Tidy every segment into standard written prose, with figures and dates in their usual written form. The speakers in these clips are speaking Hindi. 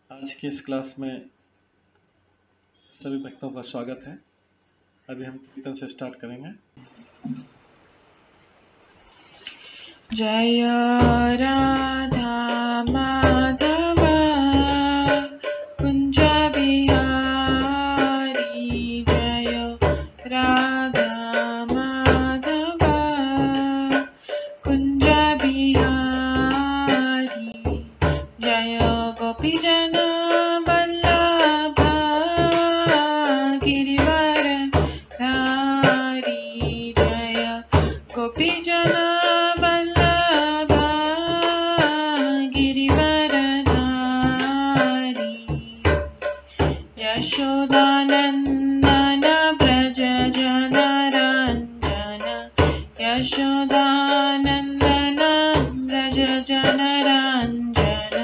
आज की इस क्लास में सभी भक्तों का स्वागत है। अभी हम कीर्तन से स्टार्ट करेंगे। जय राधा माधव कुंज बिहारी, जय राधा माधव कुंज बिहारी, जय गोपी जन वल्लभ गिरिवर धारी, जय गोपी जन वल्लभ गिरिवर धारी, यशोदानंदन ब्रज जन रंजन, यशोदानंदन ब्रज जन रंजन,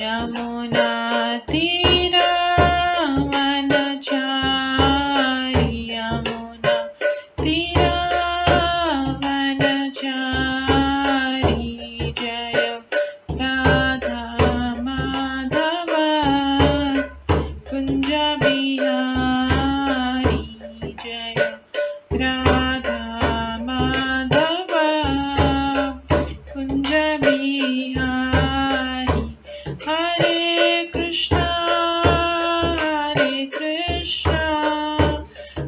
यमुना तीर वनचारी, यमुना तीर वनचारी, जय राधा माधव कुंज बिहारी, जय राधा माधव कुंज बिहारी, हरे कृष्णा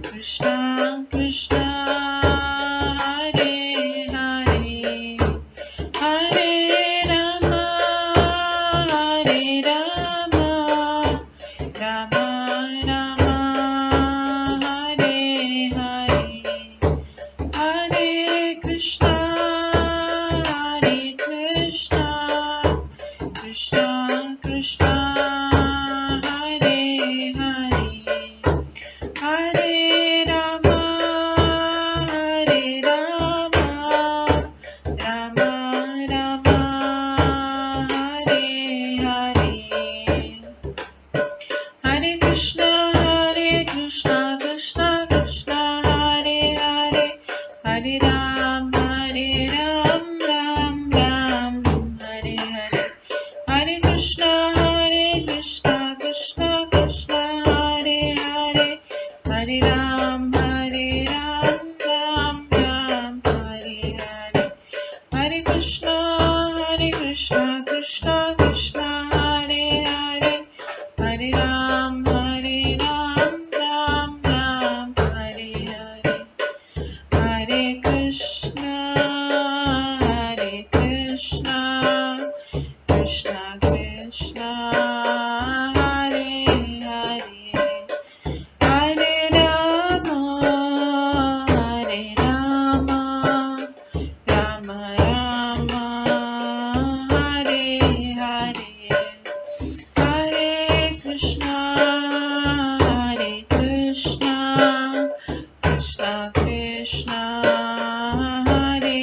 कृष्णा कृष्णा हरे हरे, हरे राम राम राम हरे हरे, हरे कृष्णा कृष्णा कृष्णा हरे हरे, हरे राम राम राम हरे हरे, हरे कृष्णा कृष्णा कृष्णा हरे हरे, हरे राम राम राम हरे हरे, हरे कृष्णा कृष्णा कृष्णा हरे हरे, हरे राम राम राम हरे हरे, हरे कृष्णा कृष्णा कृष्णा हरे हरे, हरे राम राम राम हरे हरे, हरे कृष्णा कृष्णा कृष्णा हरे हरे, हरे राम राम राम हरे हरे, हरे कृष्णा कृष्णा कृष्णा हरे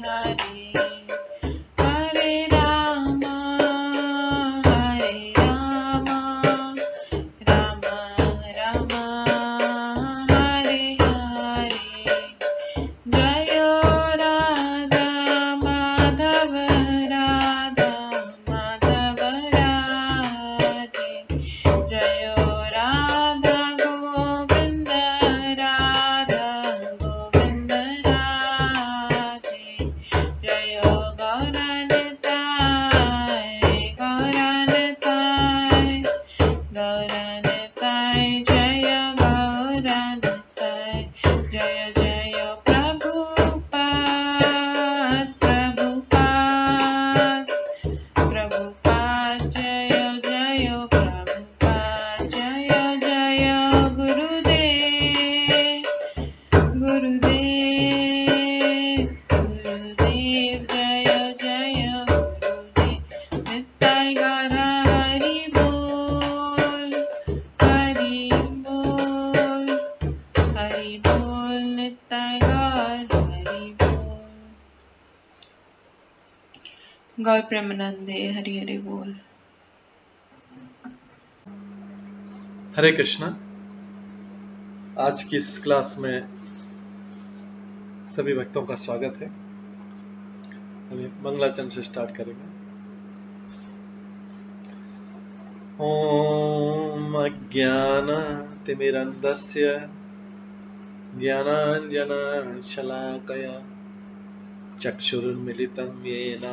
हरे, हरे राम राम राम हरे हरे, जय राधा माधव राधे, जय राधा गोविंद राधे, जय गौरनिताय, जय गौरनिताय, जय जय प्रभुपाद जय जय प्रभुपाद, जय जय गुरुदेव जय जय गुरुदेव, नित्य गौर हरि बोल नित्य गौर हरि बोल, गौर प्रेमानंदे हरि हरि बोल। हरे कृष्णा। आज की इस क्लास में सभी भक्तों का स्वागत है। अभी मंगलाचरण से स्टार्ट करेंगे। ॐ अज्ञानतिमिरन्धस्य ज्ञानाञ्जनशलाकया चक्षुरुन्मिलितं येन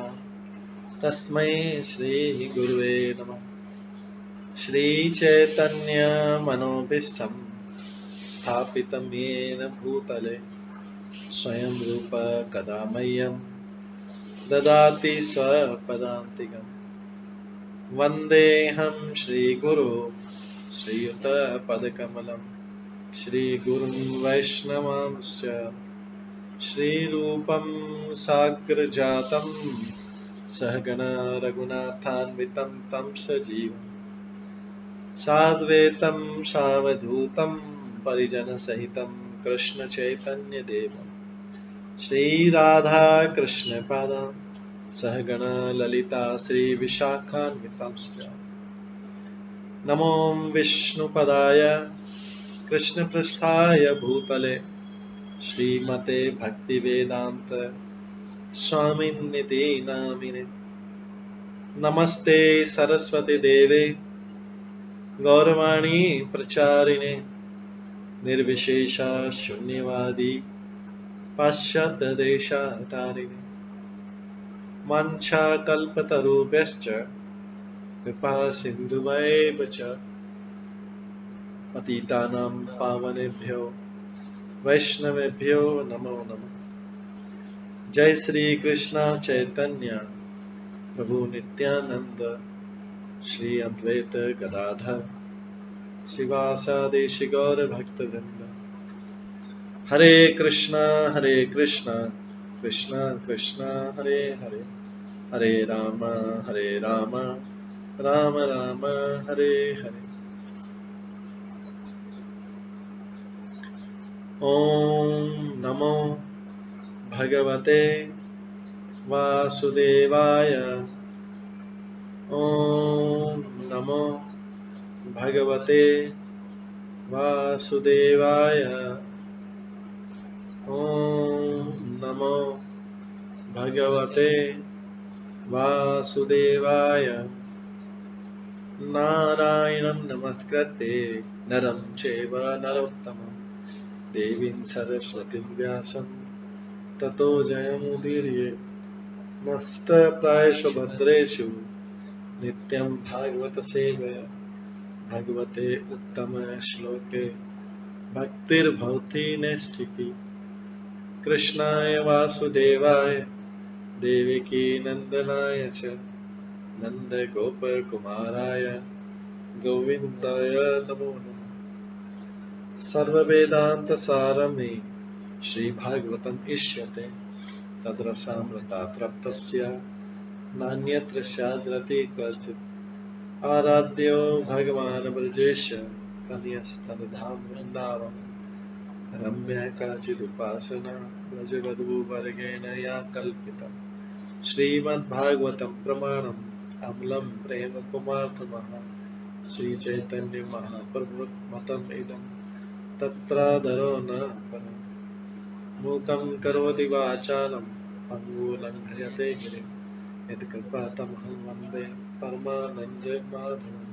तस्मै श्रीगुरुवे नमः। श्रीचैतन्यमनोभीष्टं स्थापितं येन भूतले स्वयं रूप कदा मह्यं ददाति स्वपदान्तिकम्। वन्देऽहं श्रीगुरो श्रीयुतपदकमलं श्रीगुरुं वैष्णवांश्च श्रीरूपं साग्रजातं सहगण रघुनाथान्वितं तं सजीवं साद्वैतं सावधूतं परिजनसहितं कृष्णचैतन्यदेवं श्रीराधाकृष्णपादान् सहगण ललिता श्रीविशाखान्वितांश्च। नमो विष्णुपदाय कृष्णपृष्ठाय भूतले श्रीमते भक्तिवेदान्त स्वामिन्निति नामिने। नमस्ते सरस्वती देवे गौरवाणी प्रचारिणे निर्विशेष शून्यवादी पाश्चात्यदेशतारिणे। वाञ्छाकल्पतरुभ्यश्च कृपा सिन्धुभ्येव च पतितानां पावनेभ्यो वैष्णवेभ्यो नमो नमः। जय श्री कृष्ण चैतन्य प्रभु नित्यानंद श्री अद्वैत गदाधर शिवासादि गौर भक्तवृंद। हरे कृष्णा कृष्ण कृष्ण हरे हरे, हरे राम राम राम हरे हरे। ओम नमो भगवते वासुदेवाय। ओम नमो भगवते वासुदेवाय। ओम नमो भगवते वासुदेवाय। नारायणं नमस्कृत्य नरं चैव नरोत्तमं देवीं सरस्वतीं व्यासं ततो जयमुदीरये। नष्टप्रायेषु भद्रेषु नित्यं भागवत सेवया भगवते उत्तम श्लोके भक्तिर्भवति नैष्ठिकी। कृष्णाय वासुदेवाय देवकी नंदनाय च नन्दगोपकुमाराय गोविन्दाय नमो नमः। सर्ववेदान्तसारमे श्रीभागवतम् इष्यते तद्रसामृतात् नान्यत्र स्याद्रति क्वचित्। आराध्यो भगवान् ब्रजेश कन्यस्तनधाम वृन्दावन रम्या काचिदुपासना व्रजवधूवर्गेण या कल्पिता। श्रीमद्भागवतं प्रमाणम् अमलं प्रेम कुमार्थमः श्रीचैतन्य महाप्रभुमतम् इदं तत्रादरो न परम्। मूकं करोति वाचालं पङ्गुलङ्घयते गिरिं यत्कृपातमहं वन्दे परमानन्दमाधवम्।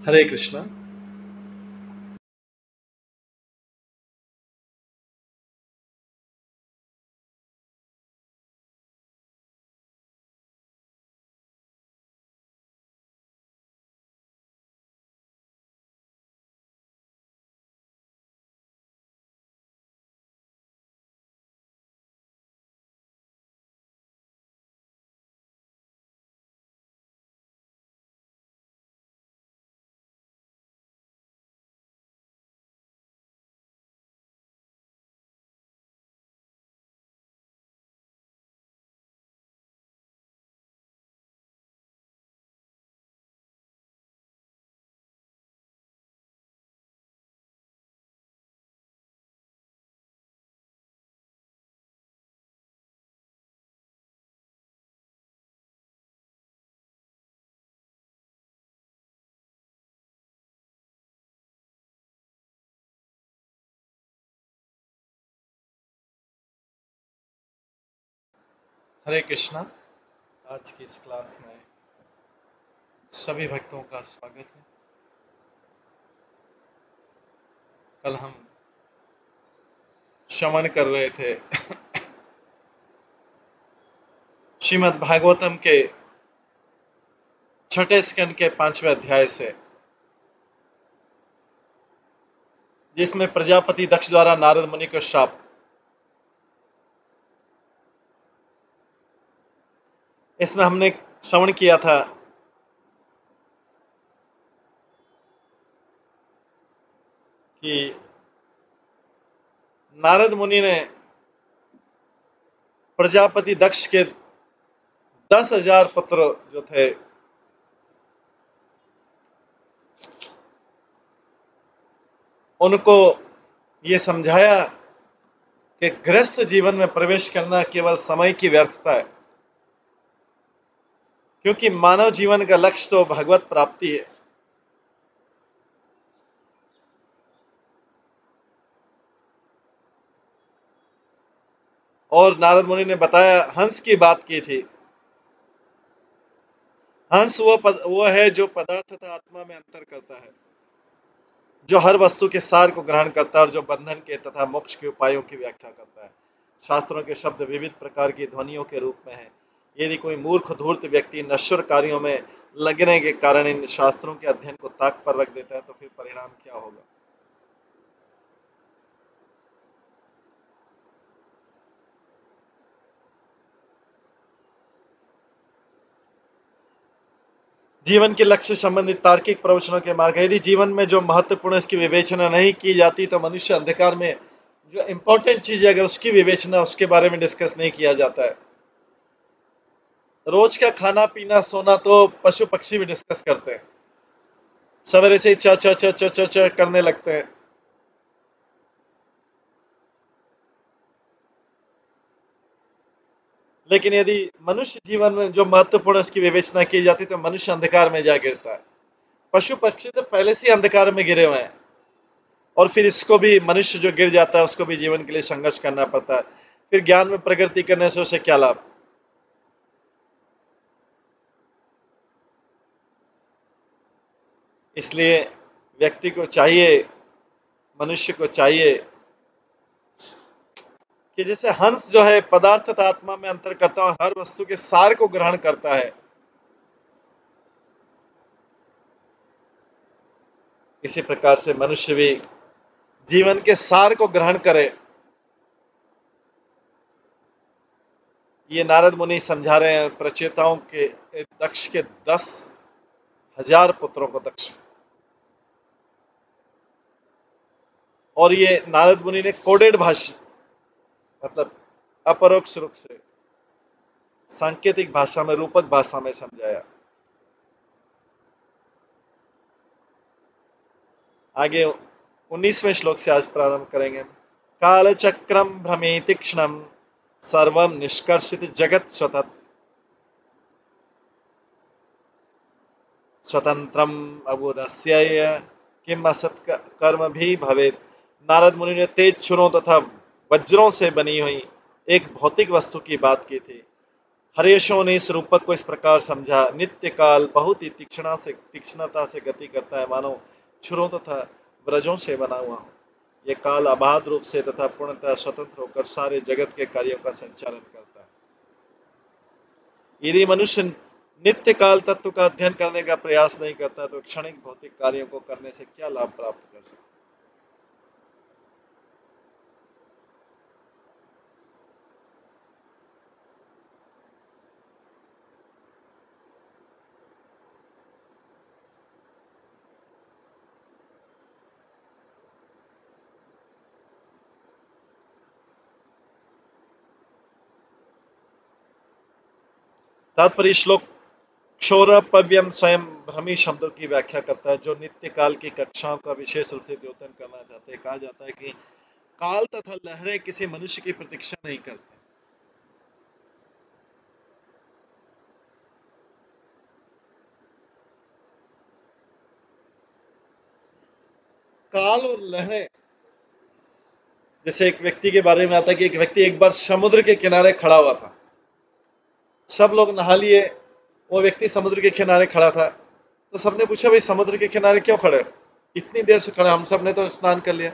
हरे कृष्णा। हरे कृष्णा। आज की इस क्लास में सभी भक्तों का स्वागत है। कल हम श्रवण कर रहे थे श्रीमद् भागवतम के छठे स्कंद के 5वें अध्याय से, जिसमें प्रजापति दक्ष द्वारा नारद मुनि को श्राप। इसमें हमने श्रवण किया था कि नारद मुनि ने प्रजापति दक्ष के 10,000 पुत्र जो थे उनको ये समझाया कि गृहस्थ जीवन में प्रवेश करना केवल समय की व्यर्थता है, क्योंकि मानव जीवन का लक्ष्य तो भगवत प्राप्ति है। और नारद मुनि ने बताया, हंस की बात की थी। हंस वो है जो पदार्थ तथा आत्मा में अंतर करता है, जो हर वस्तु के सार को ग्रहण करता है और जो बंधन के तथा मोक्ष के उपायों की व्याख्या करता है। शास्त्रों के शब्द विविध प्रकार की ध्वनियों के रूप में हैं। यदि कोई मूर्ख धूर्त व्यक्ति नश्वर कार्यों में लगने के कारण इन शास्त्रों के अध्ययन को ताक पर रख देता है तो फिर परिणाम क्या होगा। जीवन के लक्ष्य संबंधित तार्किक प्रवचनों के मार्ग, यदि जीवन में जो महत्वपूर्ण इसकी विवेचना नहीं की जाती तो मनुष्य अंधकार में जो इंपॉर्टेंट चीज है अगर उसकी विवेचना उसके बारे में डिस्कस नहीं किया जाता है। रोज का खाना पीना सोना तो पशु पक्षी भी डिस्कस करते हैं, सवेरे से च च च च च च करने लगते हैं। लेकिन यदि मनुष्य जीवन में जो महत्वपूर्ण इसकी विवेचना की जाती तो मनुष्य अंधकार में जा गिरता है। पशु पक्षी तो पहले से ही अंधकार में गिरे हुए हैं और फिर इसको भी मनुष्य जो गिर जाता है उसको भी जीवन के लिए संघर्ष करना पड़ता है। फिर ज्ञान में प्रगति करने से उसे क्या लाभ। इसलिए व्यक्ति को चाहिए, मनुष्य को चाहिए कि जैसे हंस जो है पदार्थ तथा आत्मा में अंतर करता है और हर वस्तु के सार को ग्रहण करता है, इसी प्रकार से मनुष्य भी जीवन के सार को ग्रहण करे। ये नारद मुनि समझा रहे हैं प्रचेताओं के दक्ष के 10,000 पुत्रों को दक्ष। और ये नारद मुनि ने कोडेड भाषा मतलब अपरोक्ष रूप से सांकेतिक भाषा में, रूपक भाषा में समझाया। आगे 19वें श्लोक से आज प्रारंभ करेंगे। कालचक्रम भ्रमेति क्षणम सर्वम निष्कर्षित जगत स्वतंत्रम अबोधस्य किम असत कर्म भी भवेत। नारद मुनि ने तेज छुरों तथा वज्रों से बनी हुई एक भौतिक वस्तु की बात की थी। हर्षों ने इस रूपक को इस प्रकार समझा, नित्य काल बहुत ही तीक्ष्णता से गति करता है, मानो छुरों तथा व्रजों से बना हुआ हो। यह काल अबाध रूप से तथा पूर्णतः स्वतंत्र होकर सारे जगत के कार्यों का संचालन करता है। यदि मनुष्य नित्य काल तत्व का अध्ययन करने का प्रयास नहीं करता तो क्षणिक भौतिक कार्यों को करने से क्या लाभ प्राप्त कर सकता है। तात्पर्य श्लोक क्षौरपव्यम स्वयं भ्रमी शब्दों की व्याख्या करता है, जो नित्य काल की कक्षाओं का विशेष रूप से द्योतन करना चाहते हैं। कहा जाता है कि काल तथा लहरें किसी मनुष्य की प्रतीक्षा नहीं करते। काल और लहरें, जैसे एक व्यक्ति के बारे में आता है कि एक व्यक्ति एक बार समुद्र के किनारे खड़ा हुआ था। सब लोग नहा लिए। वो व्यक्ति समुद्र के किनारे खड़ा था। तो सबने पूछा, भाई समुद्र के किनारे क्यों खड़े, इतनी देर से खड़े, हम सब ने तो स्नान कर लिया।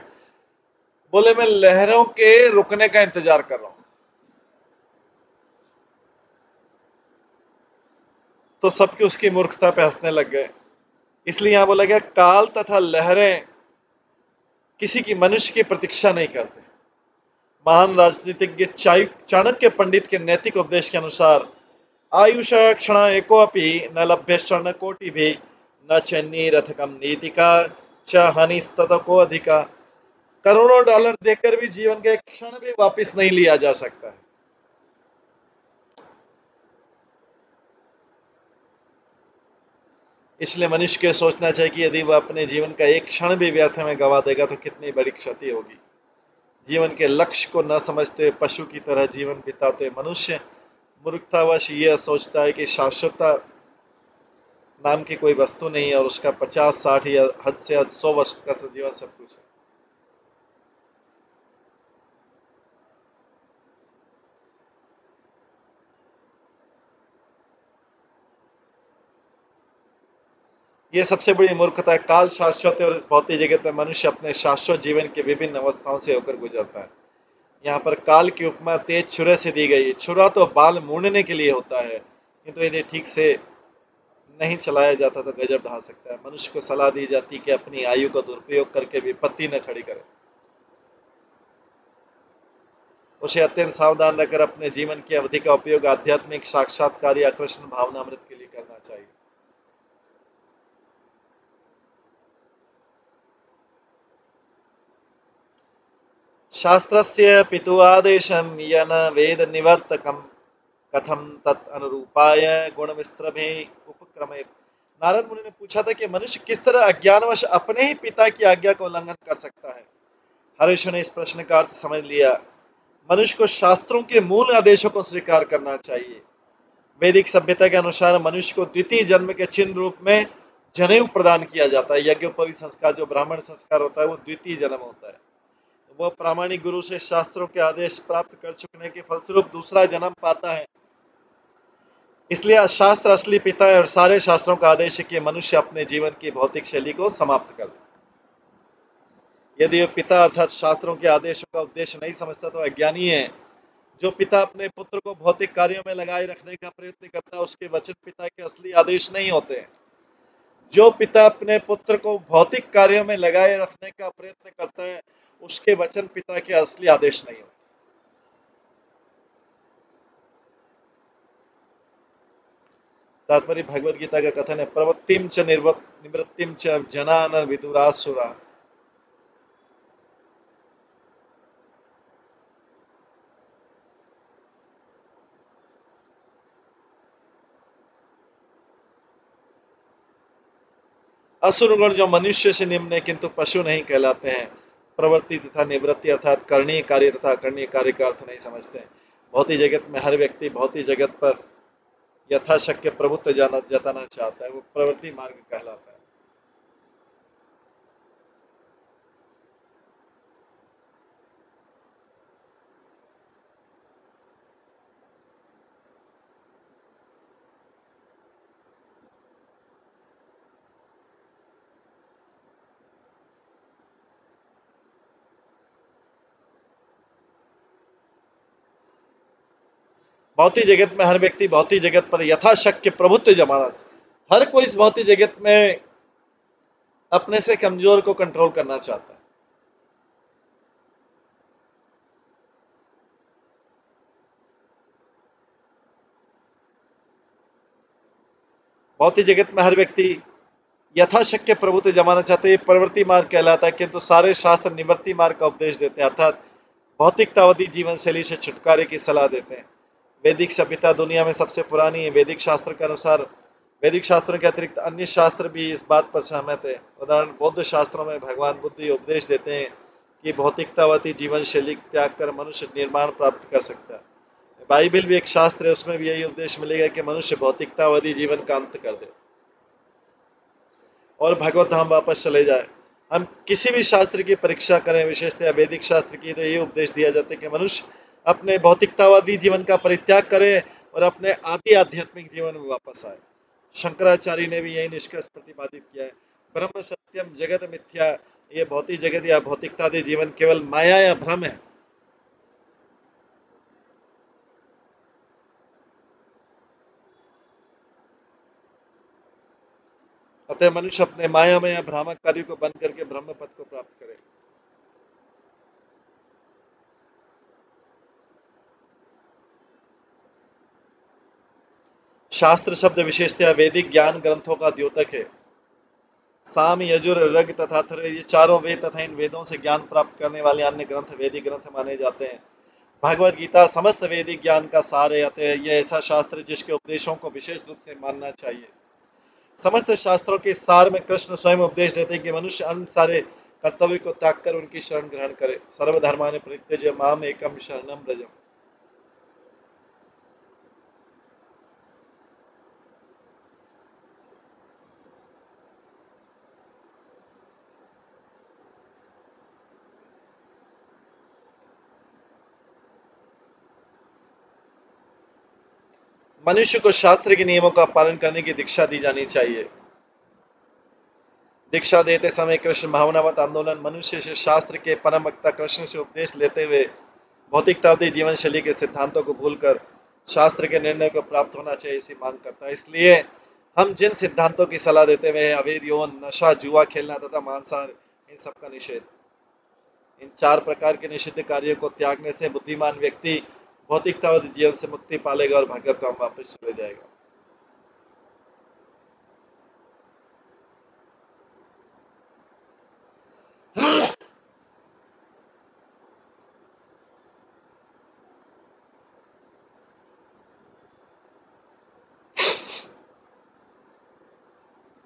बोले, मैं लहरों के रुकने का इंतजार कर रहा हूं। तो सबके उसकी मूर्खता पे हंसने लग गए। इसलिए यहां बोला गया, काल तथा लहरें किसी की मनुष्य की प्रतीक्षा नहीं करते। महान राजनीतिज्ञ चाणक्य पंडित के नैतिक उपदेश के अनुसार, आयुष क्षण एकोपि न लभ्य स्वर्ण कोटि भी न चन्नी रथकम नीति का च हानि को अधिका। करोड़ों डॉलर देकर भी जीवन का एक क्षण भी वापस नहीं लिया जा सकता है। इसलिए मनुष्य को सोचना चाहिए कि यदि वह अपने जीवन का एक क्षण भी व्यर्थ में गवा देगा तो कितनी बड़ी क्षति होगी। जीवन के लक्ष्य को न समझते हुए पशु की तरह जीवन बिताते मनुष्य मूर्खतावश यह सोचता है कि शाश्वतता नाम की कोई वस्तु नहीं है और उसका 50-60 या हद से हद 100 वर्ष का जीवन सब कुछ है। ये सबसे बड़ी मूर्खता है। काल शाश्वत है और इस भौतिक जगत में मनुष्य अपने शाश्वत जीवन के विभिन्न अवस्थाओं से होकर गुजरता है। यहाँ पर काल की उपमा तेज छुरे से दी गई है। छुरा तो बाल मूंडने के लिए होता है, किंतु यदि ठीक से नहीं चलाया जाता तो गजब ढा सकता है। मनुष्य को सलाह दी जाती कि अपनी आयु का दुरुपयोग करके विपत्ति न खड़ी करे। उसे अत्यंत सावधान रहकर अपने जीवन की अवधि का उपयोग आध्यात्मिक साक्षात्कार या कृष्ण भावनामृत के लिए करना चाहिए। शास्त्रस्य पितुआदेशं यन वेद निवर्तकम कथम तत् अनुरूपाय गुण विस्त्रभे उपक्रमेत। नारद मुनि ने पूछा था कि मनुष्य किस तरह अज्ञानवश अपने ही पिता की आज्ञा का उल्लंघन कर सकता है। हर्ष ने इस प्रश्न का अर्थ समझ लिया। मनुष्य को शास्त्रों के मूल आदेशों को स्वीकार करना चाहिए। वैदिक सभ्यता के अनुसार मनुष्य को द्वितीय जन्म के चिन्ह रूप में जनेऊ प्रदान किया जाता है। यज्ञोपवीत संस्कार जो ब्राह्मण संस्कार होता है वो द्वितीय जन्म होता है। वह प्रामाणिक गुरु से शास्त्रों के आदेश प्राप्त कर चुकने के फलस्वरूप दूसरा जन्म पाता है। इसलिए शास्त्र असली पिता है और सारे शास्त्रों का आदेश है कि मनुष्य अपने जीवन की भौतिक शैली को समाप्त कर दे। यदि वह पिता अर्थात शास्त्रों के आदेशों का उद्देश्य नहीं समझता तो अज्ञानी है। जो पिता अपने पुत्र को भौतिक कार्यों में लगाए रखने का प्रयत्न करता है उसके वचन पिता के असली आदेश नहीं होते। जो पिता अपने पुत्र को भौतिक कार्यों में लगाए रखने का प्रयत्न करता है उसके वचन पिता के असली आदेश नहीं होते। तात्पर्य भगवद गीता का कथन है, प्रवृत्तिम च निवृत्तिम च जना न विदुरासुरा। असुर गुण जो मनुष्य से निम्न है किंतु पशु नहीं कहलाते हैं। प्रवृत्ति तथा निवृत्ति अर्थात करणीय कार्य तथा अकरणीय कार्य का अर्थ नहीं समझते हैं। भौतिक जगत में हर व्यक्ति भौतिक जगत पर यथाशक्य प्रभुत्व जताना चाहता है, वो प्रवृत्ति मार्ग कहलाता है। भौतिक जगत में हर व्यक्ति भौतिक जगत पर यथाशक्य प्रभुत्व जमाना, हर कोई इस भौतिक जगत में अपने से कमजोर को कंट्रोल करना चाहता है। भौतिक जगत में हर व्यक्ति यथाशक्य प्रभुत्व जमाना चाहते हैं, प्रवृत्ति मार्ग कहलाता है। किंतु सारे शास्त्र निवृत्ति मार्ग का उपदेश देते हैं अर्थात भौतिकतावादी जीवन शैली से छुटकारे की सलाह देते हैं। वैदिक सभ्यता दुनिया में सबसे पुरानी है। वैदिक शास्त्र के अनुसार वैदिक शास्त्रों के अतिरिक्त अन्य शास्त्र भी इस बात पर सहमत है। उदाहरण बौद्ध शास्त्रों में भगवान बुद्ध ये उपदेश देते हैं कि भौतिकतावादी जीवन शैली त्याग कर मनुष्य निर्माण प्राप्त कर सकता है। बाइबल भी एक शास्त्र है, उसमें भी यही उपदेश मिलेगा कि मनुष्य भौतिकतावादी जीवन का अंत कर दे और भगवत धाम वापस चले जाए। हम किसी भी शास्त्र की परीक्षा करें, विशेषतः वैदिक शास्त्र की, तो ये उपदेश दिया जाता है कि मनुष्य अपने भौतिकतावादी जीवन का परित्याग करे और अपने आदि आध्यात्मिक जीवन में वापस आए। शंकराचार्य ने भी यही निष्कर्ष प्रतिपादित किया है, ब्रह्म सत्यम जगत मिथ्या, ये भौतिक जगत या भौतिकतादि जीवन केवल माया या भ्रम है। अतः मनुष्य अपने माया में या भ्रामक कार्य को बंद करके ब्रह्म पद को प्राप्त करे। शास्त्र शब्द विशेषतया वैदिक ज्ञान ग्रंथों का द्योतक है। साम, यजुर, ऋग तथा अथर्व, ये चारों वेद तथा इन वेदों से ज्ञान प्राप्त करने वाले अन्य ग्रंथ वैदिक ग्रंथ माने जाते हैं। भगवद गीता समस्त वैदिक ज्ञान का सार है, अतः यह ऐसा शास्त्र जिसके उपदेशों को विशेष रूप से मानना चाहिए। समस्त शास्त्रों के सार में कृष्ण स्वयं उपदेश देते हैं कि मनुष्य अन्य सारे कर्तव्य को त्याग कर उनकी शरण ग्रहण करे। सर्वधर्मानि परित्यज्य माम एकम शरणम व्रजम। मनुष्य को शास्त्र के नियमों का पालन करने की दीक्षा दी जानी चाहिए। दीक्षा देते समय कृष्ण भावनावत आंदोलन मनुष्य से शास्त्र के परम वक्ता कृष्ण से उपदेश लेते हुए भौतिकतावादी जीवन शैली के सिद्धांतों को भूलकर शास्त्र के निर्णय को प्राप्त होना चाहिए इसी मांग करता है। इसलिए हम जिन सिद्धांतों की सलाह देते हुए अवैध यौन, नशा, जुआ खेलना तथा मांसाहार, इन सब का निषेध। इन 4 प्रकार के निषिद्ध कार्यों को त्यागने से बुद्धिमान व्यक्ति भौतिकतावादी जीवन से मुक्ति पालेगा और भगवत धाम वापस चले जाएगा।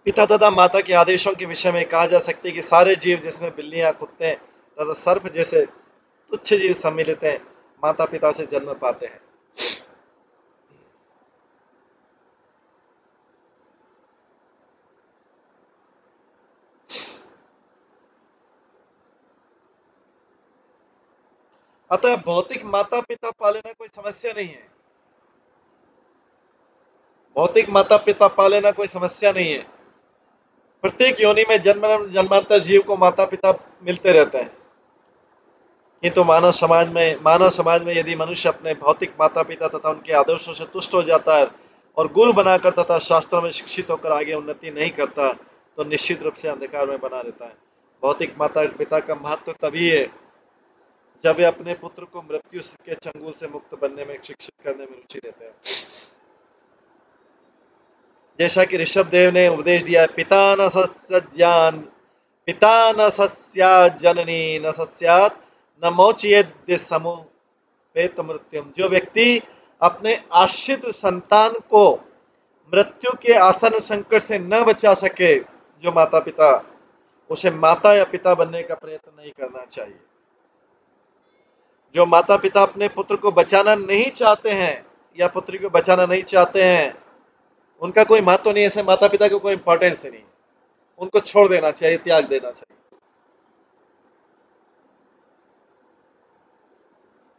पिता तथा माता के आदेशों के विषय में कहा जा सकता है कि सारे जीव जिसमें बिल्लियां, कुत्ते तथा सर्प जैसे तुच्छ जीव सम्मिलित हैं, माता पिता से जन्म पाते हैं। अतः भौतिक माता पिता पालना कोई समस्या नहीं है। भौतिक माता पिता पालना कोई समस्या नहीं है। प्रत्येक योनि में जन्म जन्मांतर जीव को माता पिता मिलते रहते हैं। किंतु मानव समाज में यदि मनुष्य अपने भौतिक माता पिता तथा उनके आदर्शों से तुष्ट हो जाता है और गुरु बनाकर तथा शास्त्रों में शिक्षित होकर आगे उन्नति नहीं करता तो निश्चित रूप से अंधकार में बना रहता है। भौतिक माता पिता का महत्व तभी है जब वे अपने पुत्र को मृत्यु के चंगुल से मुक्त बनने में शिक्षित करने में रुचि लेते हैं। जैसा कि ऋषभ देव ने उपदेश दिया है, पिता न सस्याज्ञान, पिता न सस्यात् जननी न सस्यात् न मोचयेद् समुपेत मृत्युम। जो व्यक्ति अपने आश्रित संतान को मृत्यु के आसन संकट से न बचा सके, जो माता पिता, उसे माता या पिता बनने का प्रयत्न नहीं करना चाहिए। जो माता पिता अपने पुत्र को बचाना नहीं चाहते हैं या पुत्री को बचाना नहीं चाहते हैं, उनका कोई महत्व नहीं है, ऐसे माता पिता को कोई इंपॉर्टेंस नहीं, उनको छोड़ देना चाहिए, त्याग देना चाहिए।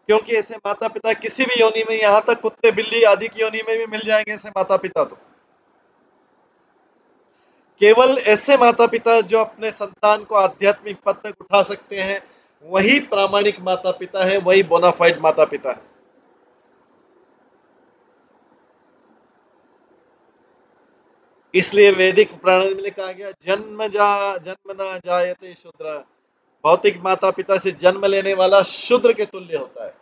क्योंकि ऐसे माता पिता किसी भी योनि में, यहां तक कुत्ते बिल्ली आदि की योनि में भी मिल जाएंगे ऐसे माता पिता। तो केवल ऐसे माता पिता जो अपने संतान को आध्यात्मिक पद तक उठा सकते हैं, वही प्रामाणिक माता पिता है, वही बोनाफाइड माता पिता है। इसलिए वैदिक पुराण में कहा गया, जन्म न जायते शूद्र। भौतिक माता पिता से जन्म लेने वाला शूद्र के तुल्य होता है।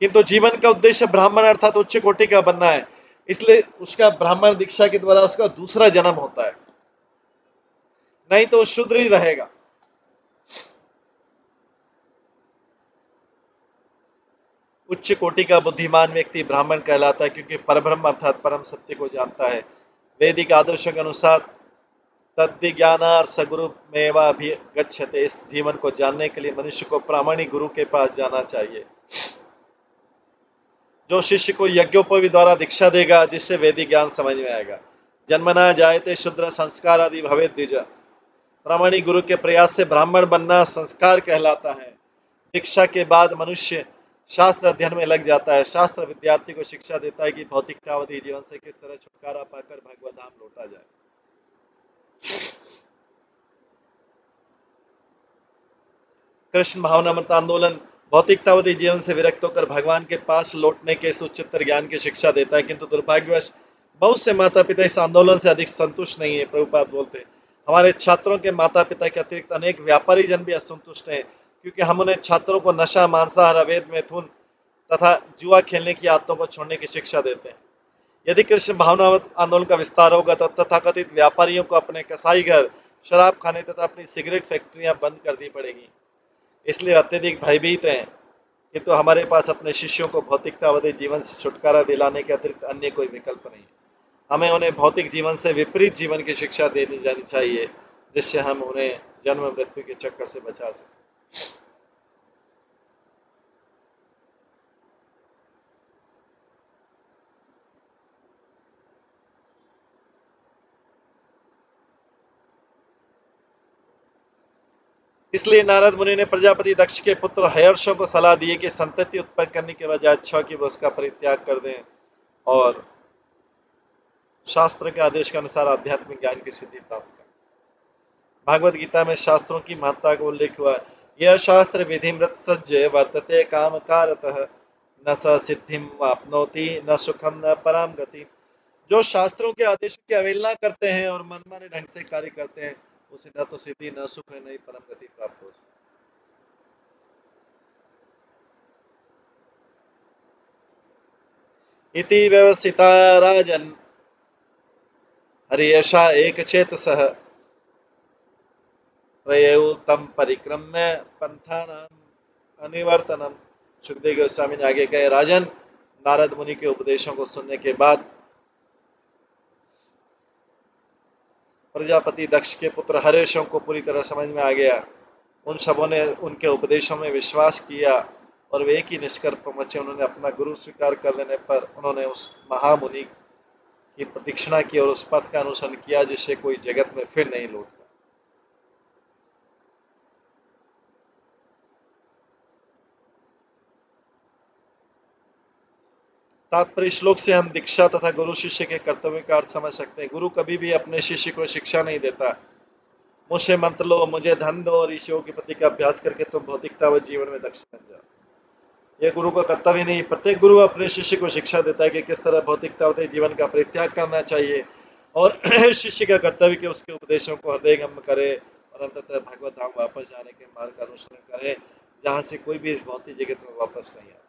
किंतु जीवन का उद्देश्य ब्राह्मण अर्थात उच्च कोटि का बनना है, इसलिए उसका ब्राह्मण दीक्षा के द्वारा उसका दूसरा जन्म होता है, नहीं तो शूद्र ही रहेगा। उच्च कोटि का बुद्धिमान व्यक्ति ब्राह्मण कहलाता है, क्योंकि परब्रह्म अर्थात परम सत्य को जानता है। वैदिक आदर्शों के अनुसार तद्विज्ञानार्थ सगुरु मेवाभिगच्छते। इस जीवन को जानने के लिए मनुष्य को प्रामाणिक गुरु के पास जाना चाहिए, जो शिष्य को यज्ञोपवी द्वारा दीक्षा देगा, जिससे वैदिक ज्ञान समझ में आएगा। जन्मना जायते शूद्र संस्कार आदि भवेद द्विज। प्रामाणिक गुरु के प्रयास से ब्राह्मण बनना संस्कार कहलाता है। दीक्षा के बाद मनुष्य शास्त्र अध्ययन में लग जाता है। शास्त्र विद्यार्थी को शिक्षा देता है कि भौतिकतावादी जीवन से किस तरह छुटकारा पाकर भगवत धाम लौटा जाए। कृष्ण भावनामृत आंदोलन भौतिकतावादी जीवन से विरक्त होकर भगवान के पास लौटने के इस उच्चतर ज्ञान की शिक्षा देता है, किंतु दुर्भाग्यवश बहुत से माता पिता इस आंदोलन से अधिक संतुष्ट नहीं है। प्रभुपाद बोलते, हमारे छात्रों के माता पिता के अतिरिक्त अनेक व्यापारी जन भी असंतुष्ट हैं, क्योंकि हम उन्हें छात्रों को नशा, मांसाहार, अवैध मैथुन तथा जुआ खेलने की आदतों को छोड़ने की शिक्षा देते हैं। यदि कृष्ण भावना आंदोलन का विस्तार होगा तो तथाकथित व्यापारियों को अपने कसाई घर, शराब खाने तथा अपनी सिगरेट फैक्ट्रियां बंद कर दी पड़ेगी। इसलिए अत्यधिक भयभीत हैं, किंतु हमारे पास अपने शिष्यों को भौतिकतावादी जीवन से छुटकारा दिलाने के अतिरिक्त अन्य कोई विकल्प नहीं। हमें उन्हें भौतिक जीवन से विपरीत जीवन की शिक्षा देनी जानी चाहिए, जिससे हम उन्हें जन्म मृत्यु के चक्कर से बचा सकें। इसलिए नारद मुनि ने प्रजापति दक्ष के पुत्र हर्षों को सलाह दी कि संतति उत्पन्न करने के बजाय अच्छा कि वो उसका परित्याग कर दें और शास्त्र के आदेश के अनुसार आध्यात्मिक ज्ञान की सिद्धि प्राप्त करें। भागवत गीता में शास्त्रों की महत्ता का उल्लेख हुआ। यह शास्त्र विधिमृत सज्ज वर्तते काम कारतः न स सिद्धिम वाप्नोति न सुखम न पराम गति। जो शास्त्रों के आदेशों की अवहेलना करते हैं और मनमाने ढंग से कार्य करते हैं, उसे न तो सिद्धि, न सुख, न ही परम गति प्राप्त हो सकती। इति व्यवसिता राजन हरियशा एक चेतसः प्रयौ तम परिक्रम्य पंथानाम अनिवर्तनम। सुखदेव गोस्वामी ने आगे कहे, राजन, नारद मुनि के उपदेशों को सुनने के बाद प्रजापति दक्ष के पुत्र हर्षों को पूरी तरह समझ में आ गया। उन सबों ने उनके उपदेशों में विश्वास किया और वे एक ही निष्कर्ष पहुंचे। उन्होंने अपना गुरु स्वीकार कर लेने पर उन्होंने उस महामुनि की प्रतीक्षणा की और उस पथ का अनुसरण किया जिससे कोई जगत में फिर नहीं लौटता। तात्पर्य श्लोक से हम दीक्षा तथा गुरु शिष्य के कर्तव्य का अर्थ समझ सकते हैं। गुरु कभी भी अपने शिष्य को शिक्षा नहीं देता, मुझसे मंत्र लो, मुझे धन दो और ईश्वर की प्रति का अभ्यास करके तुम भौतिकता व जीवन में दक्ष बन जाओ। यह गुरु का कर्तव्य नहीं। प्रत्येक गुरु अपने शिष्य को शिक्षा देता है कि किस तरह भौतिकतावादी जीवन का परित्याग करना चाहिए और शिष्य का कर्तव्य कि उसके उपदेशों को हृदयंगम करे और अंततः भगवत धाम वापस जाने के मार्ग का अनुसरण करे, जहां से कोई भी इस भौतिक जगत में वापस नहीं आता।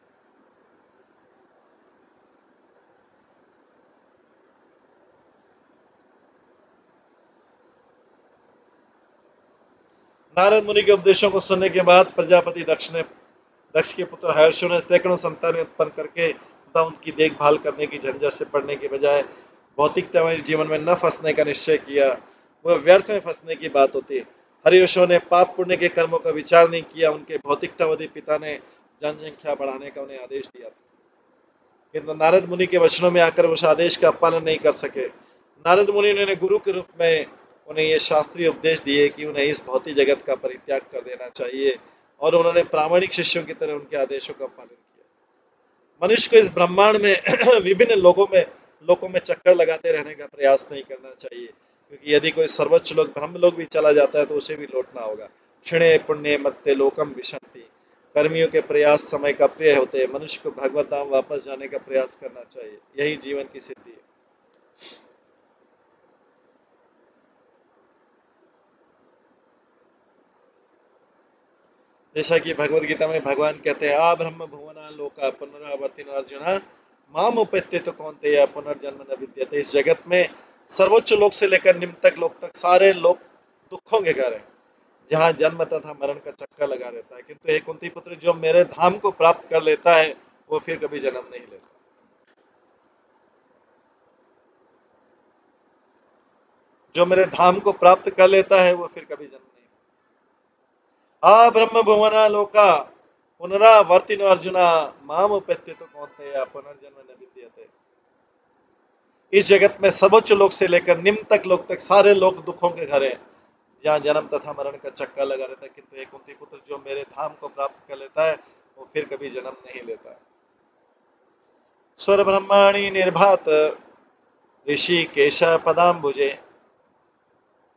नारद मुनि के उपदेशों को सुनने के बाद प्रजापति दक्ष के पुत्र हर्षों ने सैकड़ों संतानें उत्पन्न करके तथा उनकी देखभाल करने की झंझट से पड़ने के बजाय भौतिकतावादी जीवन में न फंसने का निश्चय किया। वह व्यर्थ में फंसने की बात होती। हर्षों ने पाप पुण्य के कर्मों का विचार नहीं किया। उनके भौतिकतावादी पिता ने जनसंख्या बढ़ाने का उन्हें आदेश दिया था, किंतु नारद मुनि के वचनों में आकर उस आदेश का पालन नहीं कर सके। नारद मुनि ने गुरु के रूप में उन्हें ये शास्त्रीय उपदेश दिए कि उन्हें इस भौतिक जगत का परित्याग कर देना चाहिए और उन्होंने प्रामाणिक शिष्यों की तरह उनके आदेशों का पालन किया। मनुष्य को इस ब्रह्मांड में विभिन्न लोकों में चक्कर लगाते रहने का प्रयास नहीं करना चाहिए, क्योंकि यदि कोई सर्वोच्च लोक ब्रह्मलोक भी चला जाता है तो उसे भी लौटना होगा। क्षणे पुण्य मत्ते लोकम विशंति। कर्मियों के प्रयास समय का प्रिय होते हैं। मनुष्य को भगवत धाम वापस जाने का प्रयास करना चाहिए, यही जीवन की सिद्धि है। जैसा कि भगवत गीता में भगवान कहते हैं, आ ब्रह्म भुवना लोका पुनरावर्तिनो अर्जुन माम उपैत्य तो कौन्तेय पुनर्जन्म न विद्यते। इस जगत में सर्वोच्च लोक से लेकर निम्न लोक तक सारे लोग दुखों के घर हैं, जहाँ जन्म तथा मरण का चक्कर लगा रहता है, किंतु हे कुंती पुत्र, जो मेरे धाम को प्राप्त कर लेता है वो फिर कभी जन्म नहीं लेता। जो मेरे धाम को प्राप्त कर लेता है वो फिर कभी जन्म नहीं। आ ब्रह्म भुवना लोका पुनरावर्तिनो अर्जुना माम उपैत्य तो कौन्तेय पुनर्जन्म न विद्यते। इस जगत में सर्वोच्च लोक से लेकर निम्न लोक तक सारे लोग दुखों के घर हैं, जहाँ जन्म तथा मरण का चक्कर लगा रहता है, किंतु हे कुंती पुत्र, जो मेरे धाम को प्राप्त कर लेता है वो फिर कभी जन्म नहीं लेता। स्वर ब्रह्माणी निर्भात ऋषि केश पदाम्बुजे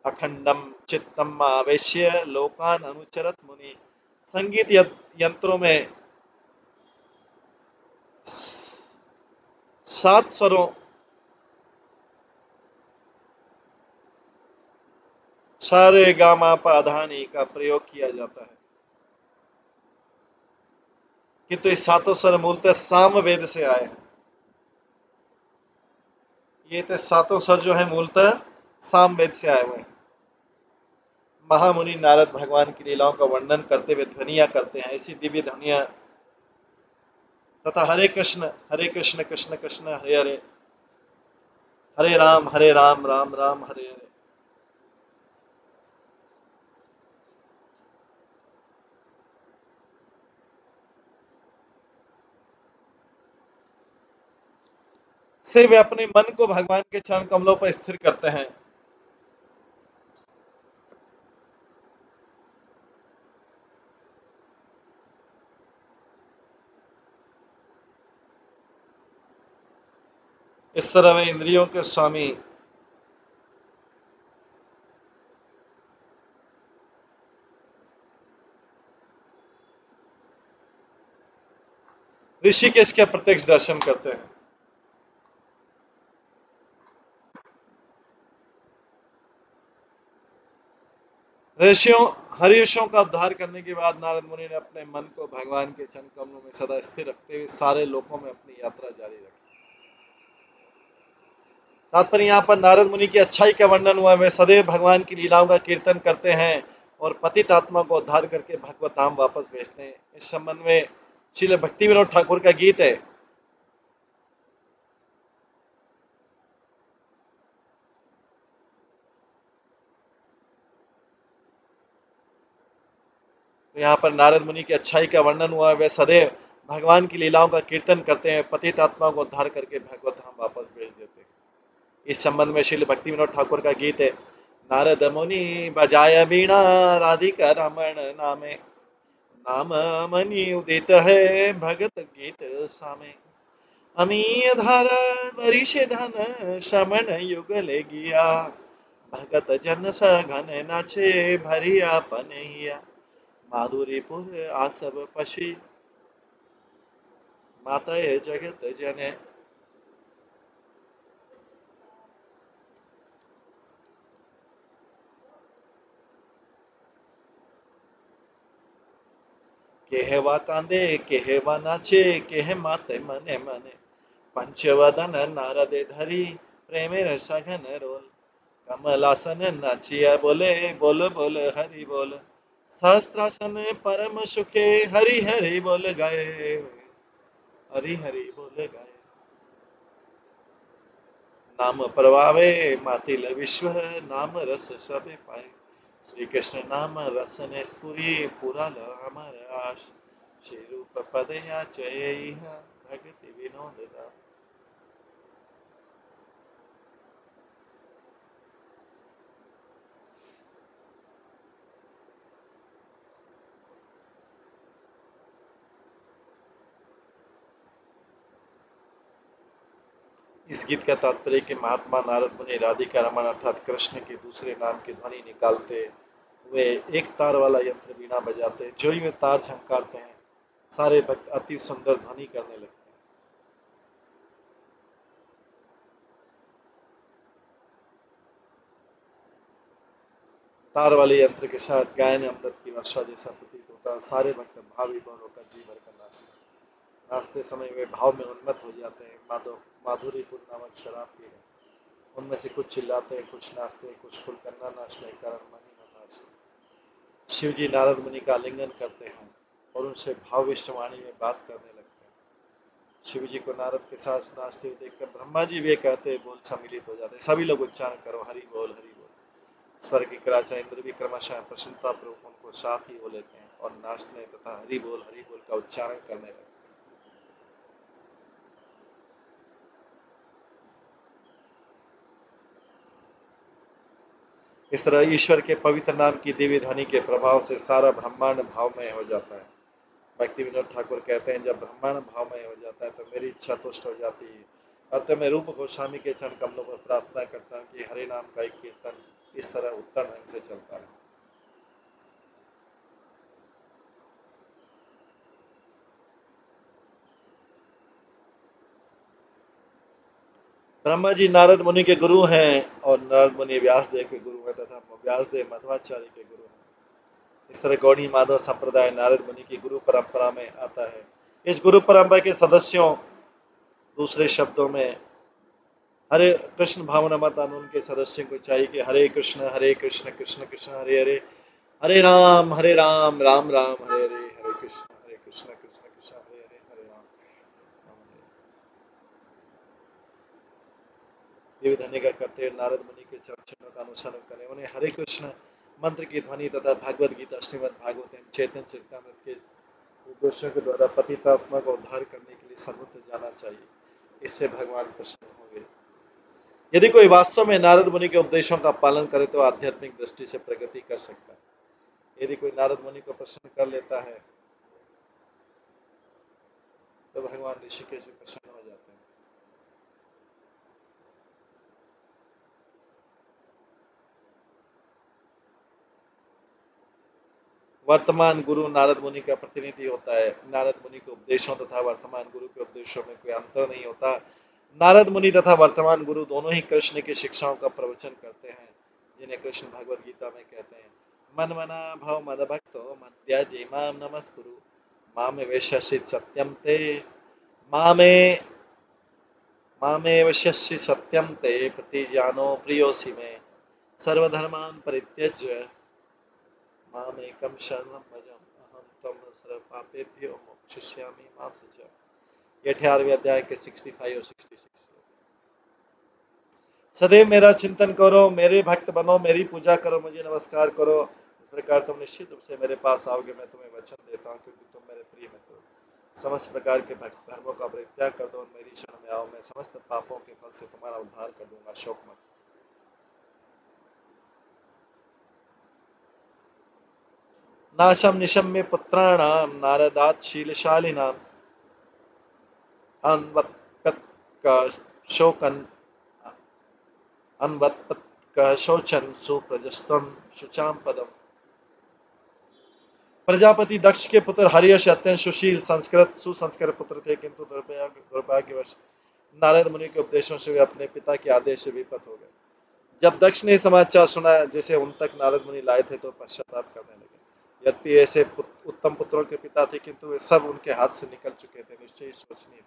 अखंडम चित्तम आवेश्य लोकान अनुचरत मुनि। संगीत यंत्रों में 7 स्वरों सारे गामा पाधानी का प्रयोग किया जाता है, किंतु ये 7 स्वर मूलतः साम वेद से आए हैं। ये 7 स्वर जो है मूलतः साम वेद से आए हुए हैं। महामुनि नारद भगवान की लीलाओं का वर्णन करते हुए ध्वनियां करते हैं, ऐसी दिव्य ध्वनियां तथा हरे कृष्ण कृष्ण कृष्ण हरे हरे, हरे राम राम राम हरे हरे, से वे अपने मन को भगवान के चरण कमलों पर स्थिर करते हैं। इस तरह वे इंद्रियों के स्वामी ऋषिकेश के प्रत्यक्ष दर्शन करते हैं। हर्षियों का उद्धार करने के बाद नारद मुनि ने अपने मन को भगवान के चरण कमलों में सदा स्थिर रखते हुए सारे लोकों में अपनी यात्रा जारी रखी। तात्पर्य यहाँ पर नारद मुनि की अच्छाई का वर्णन हुआ। वे सदैव भगवान की लीलाओं का कीर्तन करते हैं और पतित आत्मा को उद्धार करके भगवत धाम वापस भेजते हैं। इस संबंध में श्रील भक्ति विनोद ठाकुर का गीत है। तो यहाँ पर नारद मुनि की अच्छाई का वर्णन हुआ। वे सदैव भगवान की लीलाओं का कीर्तन करते हैं, पतित आत्मा को उद्धार करके भगवत धाम वापस भेज देते हैं। इस संबंध में श्रील भक्ति विनोद ठाकुर का गीत है। नारद मुनि बजाय बीणा राधिका रमण नामे, नाम मनि उदित है भगत गीत सामे। अमीय धारा वरिष धन श्रमण युगल गिया, भगत जन सघन नाचे भरिया पनहिया। माधुरीपुर आसब पशि मातय जगत जने। केहवा कांदे केहवा नाचे केह माते मने मने। पंचवदन नारदे धरी प्रेमेर सघन रोल। कमलासन नाचिया बोले बोल बोल हरि बोल। सहस्त्रासन परम सुखे हरि हरि बोल गाए, हरि हरि बोल गाए। नाम प्रभावे मातिल विश्व, नाम रस सब पाए। श्री कृष्ण नाम रसने स्पुरी पुरल अमर आश। श्री रूप पदया चय भगति विनोद दास। इस गीत का तात्पर्य कि महात्मा नारद मुनि राधिका रमन अर्थात कृष्ण के दूसरे नाम की ध्वनि निकालते हुए एक तार वाला यंत्र वीणा बजाते, जो ही वे तार झंकारते हैं सारे भक्त अति सुंदर ध्वनि करने लगते हैं। तार वाले यंत्र के साथ गायन अमृत की वर्षा जैसा प्रतीत होता है। सारे भक्त भाव विभोर होकर जी भर कर नाचते समय वे भाव में उन्मत्त हो जाते हैं। माधुरीपुर नामक शराब पी रहे, उनमें से कुछ चिल्लाते हैं, कुछ नाचते हैं, कुछ खुलकर न नाचने के कारण मन ही न नाचते। शिव जी नारद मुनि का आलिंगन करते हैं और उनसे भावविष्ट वाणी में बात करने लगते हैं। शिव जी को नारद के साथ नाचते हुए देखकर ब्रह्मा जी वे कहते बोल सम्मिलित हो जाते हैं। सभी लोग उच्चारण करो हरि बोल हरि बोल। स्वर्ग की कराचा इंद्र भी क्रमशः प्रसन्नता पूर्वक उनको साथ ही हो लेते हैं और नाचने तथा हरि बोल का उच्चारण करने लगते हैं। इस तरह ईश्वर के पवित्र नाम की दिव्य ध्वनि के प्रभाव से सारा ब्रह्मांड भावमय हो जाता है। भक्ति विनोद ठाकुर कहते हैं, जब ब्रह्मांड भावमय हो जाता है तो मेरी इच्छा तुष्ट हो जाती है। अतः मैं रूप गोस्वामी के चरण कमलों पर प्रार्थना करता हूँ कि हरे नाम का एक कीर्तन इस तरह उत्तर ढंग से चलता है। ब्रह्मा जी नारद मुनि के गुरु हैं और नारद मुनि व्यासदेव के गुरु हैं तथा व्यासदेव मध्वाचार्य के गुरु हैं। इस तरह गौड़ी माधव संप्रदाय नारद मुनि की गुरु परंपरा में आता है। इस गुरु परंपरा के सदस्यों, दूसरे शब्दों में हरे कृष्ण भावना मत आंदोलन के सदस्यों को चाहिए कि हरे कृष्ण कृष्ण कृष्ण हरे हरे, हरे राम राम राम हरे हरे, हरे कृष्ण कृष्ण कृष्ण हरे हरे, हरे राम राम हरे। ये विधाने का करते हुए नारद मुनि के चरण चिन्हों का अनुसरण करें। उन्हें हरे कृष्ण मंत्र की ध्वनि तथा भागवत गीता, श्रीमद् भागवत एवं चैतन्य चरितमृत के उपदेशों के द्वारा पतितात्मा को उद्धार करने के लिए सर्वत्र जाना चाहिए। इससे भगवान प्रसन्न होंगे। यदि कोई वास्तव में नारद मुनि के उपदेशों का पालन करे तो आध्यात्मिक दृष्टि से प्रगति कर सकता है। यदि कोई नारद मुनि को प्रसन्न कर लेता है तो भगवान ऋषिकेश भी प्रसन्न हो जाते हैं। वर्तमान गुरु नारद मुनि का प्रतिनिधि होता है। नारद मुनि के उपदेशों तथा वर्तमान गुरु के उपदेशों में कोई अंतर नहीं होता। नारद मुनि तथा वर्तमान गुरु दोनों ही कृष्ण की शिक्षाओं का प्रवचन करते हैं, जिन्हें कृष्ण भगवद गीता में कहते हैं, मन मना भव मद भक्तो मद्याजी माम नमस्कुरु मामे वैश्यसित सत्यम ते मामे मामे वैश्यसि सत्यम ते प्रतिजानो प्रियोसि में सर्वधर्मान परित्यज्य मामेकं शरणं भज अहम त्वं सर्वपापेभ्यो मोक्षयिष्यामि मा शुचः। ये 18वें अध्याय के 65 और 66। सदैव मेरा चिंतन करो, मेरे भक्त बनो, मेरी पूजा करो, मुझे नमस्कार करो। इस प्रकार तुम निश्चित रूप से मेरे पास आओगे। मैं तुम्हें वचन देता हूँ क्योंकि तुम मेरे प्रिय मित्र हो। समस्त प्रकार के भक्त धर्मों का परित्याग कर दो और मेरी शरण में आओ। मैं समस्त पापों के फल से तुम्हारा उद्धार कर दूंगा। शोक मत। नाशम निशम में पुत्राणाम नारदात शीलशालिनाम शोकन शोचन सुप्रजस्तम शुचाम पदम। प्रजापति दक्ष के पुत्र हर्यश अत्यंत सुशील सुसंस्कृत पुत्र थे, किंतु दुर्भाग्यवश नारद मुनि के उपदेशों से वे अपने पिता के आदेश से विपत हो गए। जब दक्ष ने समाचार सुना जिसे उन तक नारद मुनि लाए थे तो पश्चाताप करने लगे। यद्यपि ऐसे उत्तम पुत्रों के पिता थे, किंतु वे सब उनके हाथ से निकल चुके थे। निश्चय ही सोचनीय।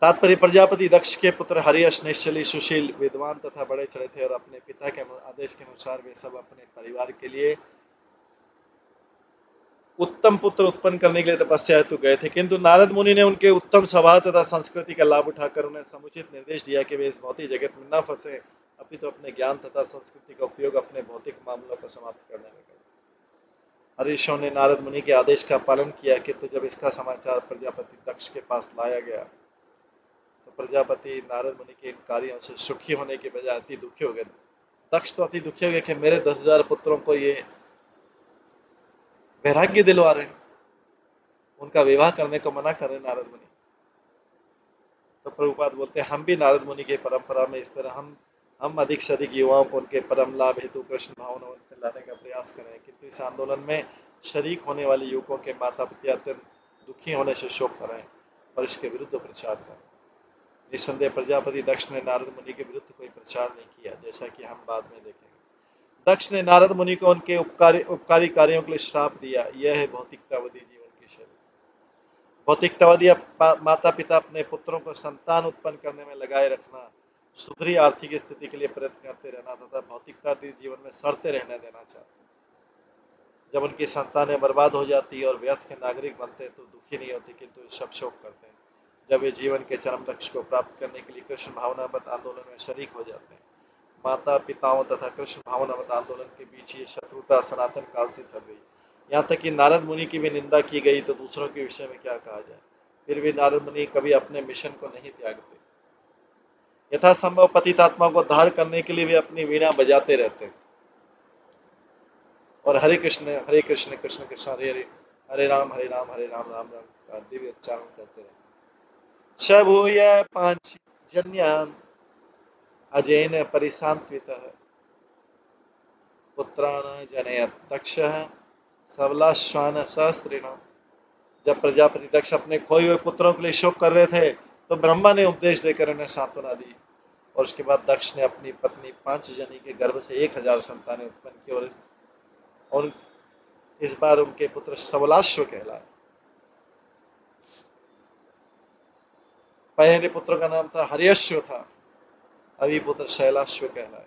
तात्पर्य, प्रजापति दक्ष के पुत्र हर्यश निश्चली, सुशील, विद्वान तथा बड़े चढ़े थे और अपने पिता के आदेश के अनुसार वे सब अपने परिवार के लिए उत्तम पुत्र उत्पन्न करने के लिए तपस्या हेतु गए थे। किंतु नारद मुनि ने उनके उत्तम स्वभाव तथा संस्कृति का लाभ उठाकर उन्हें समुचित निर्देश दिया कि वे इस भौतिक जगत में न फंसे, अपितु अपने ज्ञान तथा संस्कृति का उपयोग अपने भौतिक मामलों को समाप्त करने में करें। हर्षों ने नारद मुनि के आदेश का पालन किया, किंतु जब इसका समाचार प्रजापति दक्ष के पास लाया गया तो प्रजापति नारद मुनि के इन कार्यों से सुखी होने के बजाय अति दुखी हो गए। दक्ष तो अति दुखी हो गए कि मेरे 10,000 पुत्रों को ये वैराग्य दिलवा रहे हैं, उनका विवाह करने को मना कर रहे नारद मुनि। तो प्रभुपाद बोलते हैं, हम भी नारद मुनि की परंपरा में इस तरह हम अधिक से अधिक युवाओं को उनके परम लाभ हेतु कृष्ण भावना में लाने का प्रयास करें, किंतु इस आंदोलन में शरीक होने वाले युवकों के माता पिता अत्यंत दुखी होने से शोक करें और इसके विरुद्ध प्रचार करें। निसंदेह प्रजापति दक्ष ने नारद मुनि के विरुद्ध कोई प्रचार नहीं किया, जैसा कि हम बाद में देखेंगे। दक्ष ने नारद मुनि को उनके उपकारी कार्यों के लिए श्राप दिया। यह है भौतिकतावादी जीवन की शैली। भौतिकतावादी माता पिता अपने पुत्रों को संतान उत्पन्न करने में लगाए रखना, सुधरी आर्थिक स्थिति के लिए प्रयत्न करते रहना तथा भौतिकतावादी जीवन में सड़ते रहने देना चाहते। जब उनकी संतानें बर्बाद हो जाती है और व्यर्थ के नागरिक बनते हैं तो दुखी नहीं होते, किंतु सब शोक करते हैं। जब वे जीवन के चरम लक्ष्य को प्राप्त करने के लिए कृष्ण भावनामत आंदोलन में शरीक हो जाते हैं। माता पिताओं तथा कृष्ण भावनामत आंदोलन के बीच ये शत्रुता सनातन काल से चल रही। यहाँ तक कि नारद मुनि की भी निंदा की गई तो दूसरों के विषय में क्या कहा जाए। फिर भी नारद मुनि कभी अपने मिशन को नहीं त्यागते। यथासंभव पतितात्मा को उद्धार करने के लिए वे अपनी वीणा बजाते रहते थे और हरे कृष्ण कृष्ण कृष्ण हरे हरे, हरे राम हरे राम राम राम का दिव्य उच्चारण करते रहते। शभूय पांच जन्यान अजेन परिशांत्वितः पुत्रान् जनयत् दक्षः सबलाश्वान सहस्त्रिणाम। जब प्रजापति दक्ष अपने खोए हुए पुत्रों के लिए शोक कर रहे थे तो ब्रह्मा ने उपदेश देकर उन्हें सांत्वना दी और उसके बाद दक्ष ने अपनी पत्नी 5 जनी के गर्भ से 1000 संतानें उत्पन्न की और इस बार उनके पुत्र सबलाश्व कहलाए। पहले पुत्र का नाम था हरियश्व था, अभी पुत्र शैलाश्व कहलाए।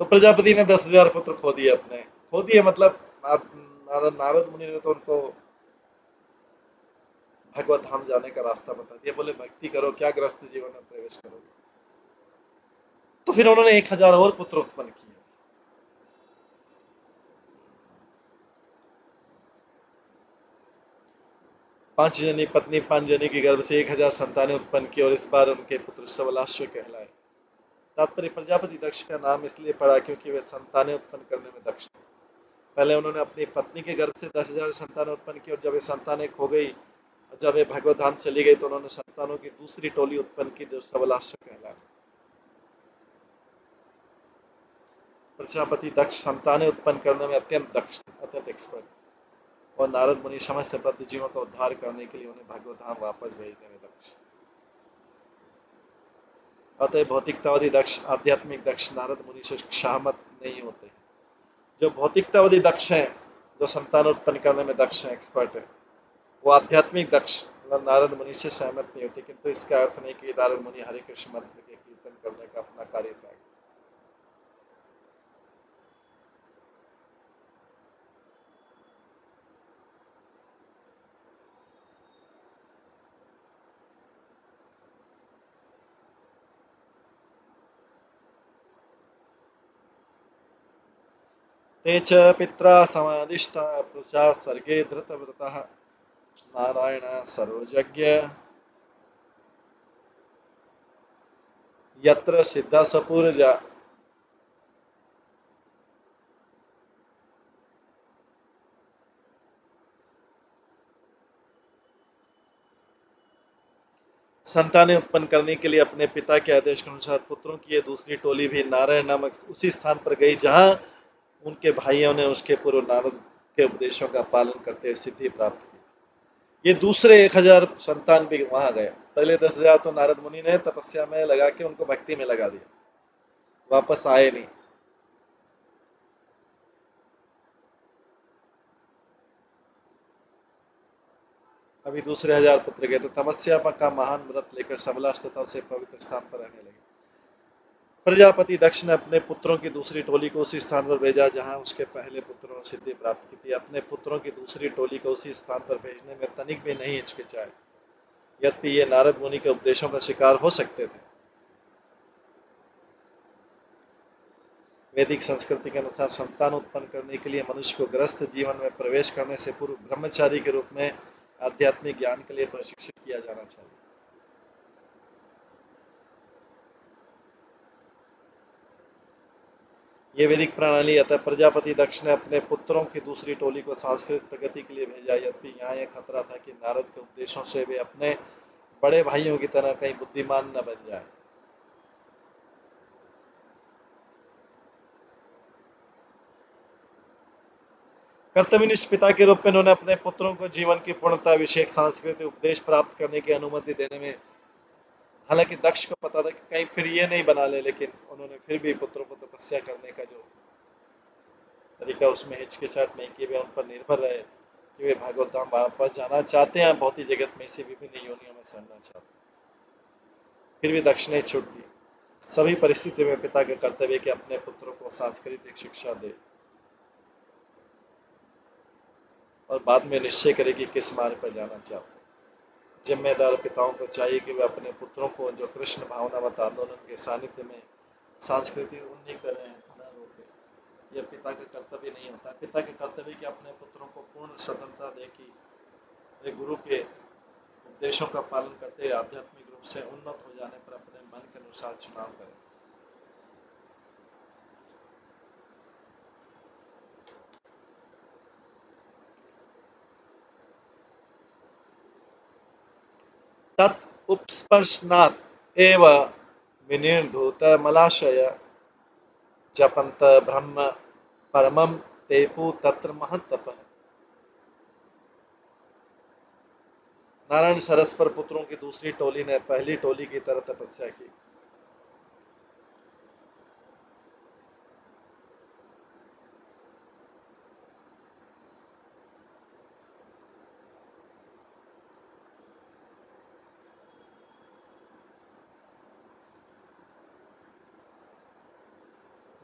तो प्रजापति ने 10,000 पुत्र खो दिए मतलब नारद मुनि ने तो उनको भगवत धाम जाने का रास्ता बता दिया। बोले भक्ति करो, क्या ग्रस्त जीवन में प्रवेश करोगे। तो फिर उन्होंने 1000 और पुत्र उत्पन्न किए। पांच जनी पत्नी 5 जनी के गर्भ से 1000 संतानें उत्पन्न की और इस बार उनके पुत्र सबलाश्व कहलाए। तात्पर्य प्रजापति दक्ष का नाम इसलिए पड़ा क्योंकि वे संतानें उत्पन्न करने में दक्ष थे। पहले उन्होंने अपनी पत्नी के गर्भ से 10,000 संतानें उत्पन्न की और जब वे संतानें खो गई और जब वे भगवत धाम चली गई तो उन्होंने संतानों की दूसरी टोली उत्पन्न की जो सबलाश्व कहलाए। प्रजापति दक्ष संतानें उत्पन्न करने में अत्यंत दक्ष, अत्यंत एक्सपर्ट और नारद मुनि समय से बद्ध जीवों का उद्धार करने के लिए उन्हें भगवत धाम वापस भेजने में दक्ष। अतः भौतिकतावादी दक्ष आध्यात्मिक दक्ष नारद मुनि से सहमत नहीं होते। जो भौतिकतावादी दक्ष हैं, जो संतान उत्पन्न करने में दक्ष हैं, एक्सपर्ट है, वो आध्यात्मिक दक्ष मतलब नारद मुनि से सहमत नहीं होते। किंतु इसका अर्थ नहीं कि नारद मुनि हरे कृष्ण मंत्र के कीर्तन करने का अपना कार्य त्याग। ते च पित्रा समादिष्टा पुरुषा सर्गे धृतव्रतः नारायण सर्वज्ञ यत्र सिद्धा सपूर्जा। संतानें उत्पन्न करने के लिए अपने पिता के आदेश के अनुसार पुत्रों की ये दूसरी टोली भी नारायण नामक उसी स्थान पर गई जहां उनके भाइयों ने उसके पूर्व नारद के उपदेशों का पालन करते हुए सिद्धि प्राप्त की। ये दूसरे 1000 संतान भी वहां गए। पहले 10,000 तो नारद मुनि ने तपस्या में लगा के उनको भक्ति में लगा दिया, वापस आए नहीं। अभी दूसरे 1000 पुत्र गए तो तपस्या का महान व्रत लेकर सबलाश तथा उसे पवित्र स्थान पर रहने लगे। प्रजापति दक्ष ने अपने पुत्रों की दूसरी टोली को उसी स्थान पर भेजा जहां उसके पहले पुत्रों ने सिद्धि प्राप्त की थी। अपने पुत्रों की दूसरी टोली को उसी स्थान पर भेजने में तनिक भी नहीं हिचकिचाए, यद्यपि ये नारद मुनि के उपदेशों का शिकार हो सकते थे। वैदिक संस्कृति के अनुसार संतान उत्पन्न करने के लिए मनुष्य को गृहस्थ जीवन में प्रवेश करने से पूर्व ब्रह्मचारी के रूप में आध्यात्मिक ज्ञान के लिए प्रशिक्षित किया जाना चाहिए। ये वैदिक प्रणाली अतः प्रजापति दक्ष ने अपने पुत्रों की दूसरी टोली को सांस्कृतिक प्रगति के लिए भेजा, यद्यपि यहाँ यह खतरा था कि नारद के उपदेशों से वे अपने बड़े भाइयों की तरह कहीं बुद्धिमान न बन जाए। कर्तव्यनिष्ठ पिता के रूप में उन्होंने अपने पुत्रों को जीवन की पूर्णता विषयक सांस्कृतिक उपदेश प्राप्त करने की अनुमति देने में, हालांकि दक्ष को पता था कि कहीं फिर ये नहीं बना ले, लेकिन उन्होंने फिर भी पुत्रों को तपस्या करने का जो तरीका उसमें हिचकिचाहट नहीं की। वे उन पर निर्भर रहे कि वे भागवत धाम वापस जाना चाहते हैं, भौतिक जगत में इसी विभिन्न योनियों में सहना चाहते हैं। फिर भी दक्ष ने छूट दी। सभी परिस्थितियों में पिता का कर्तव्य है कि अपने पुत्रों को सांस्कृतिक शिक्षा दे और बाद में निश्चय करे कि किस मार्ग पर जाना चाहते हैं। जिम्मेदार पिताओं को चाहिए कि वे अपने पुत्रों को जो कृष्ण भावनावत आंदोलन के सानिध्य में सांस्कृतिक उन्नति करें, न रोके। यह पिता का कर्तव्य नहीं होता। पिता के कर्तव्य कि अपने पुत्रों को पूर्ण स्वतंत्रता दे कि वे गुरु के उपदेशों का पालन करते हुए आध्यात्मिक रूप से उन्नत हो जाने पर अपने मन के अनुसार चुनाव करें। तत् उपस्पर्शनात् एव विनिर्धूतमलाशय जपन्त ब्रह्म परमं तेपु तत्र महत्तपः। नारायण सरस पर पुत्रों की दूसरी टोली ने पहली टोली की तरह तपस्या की।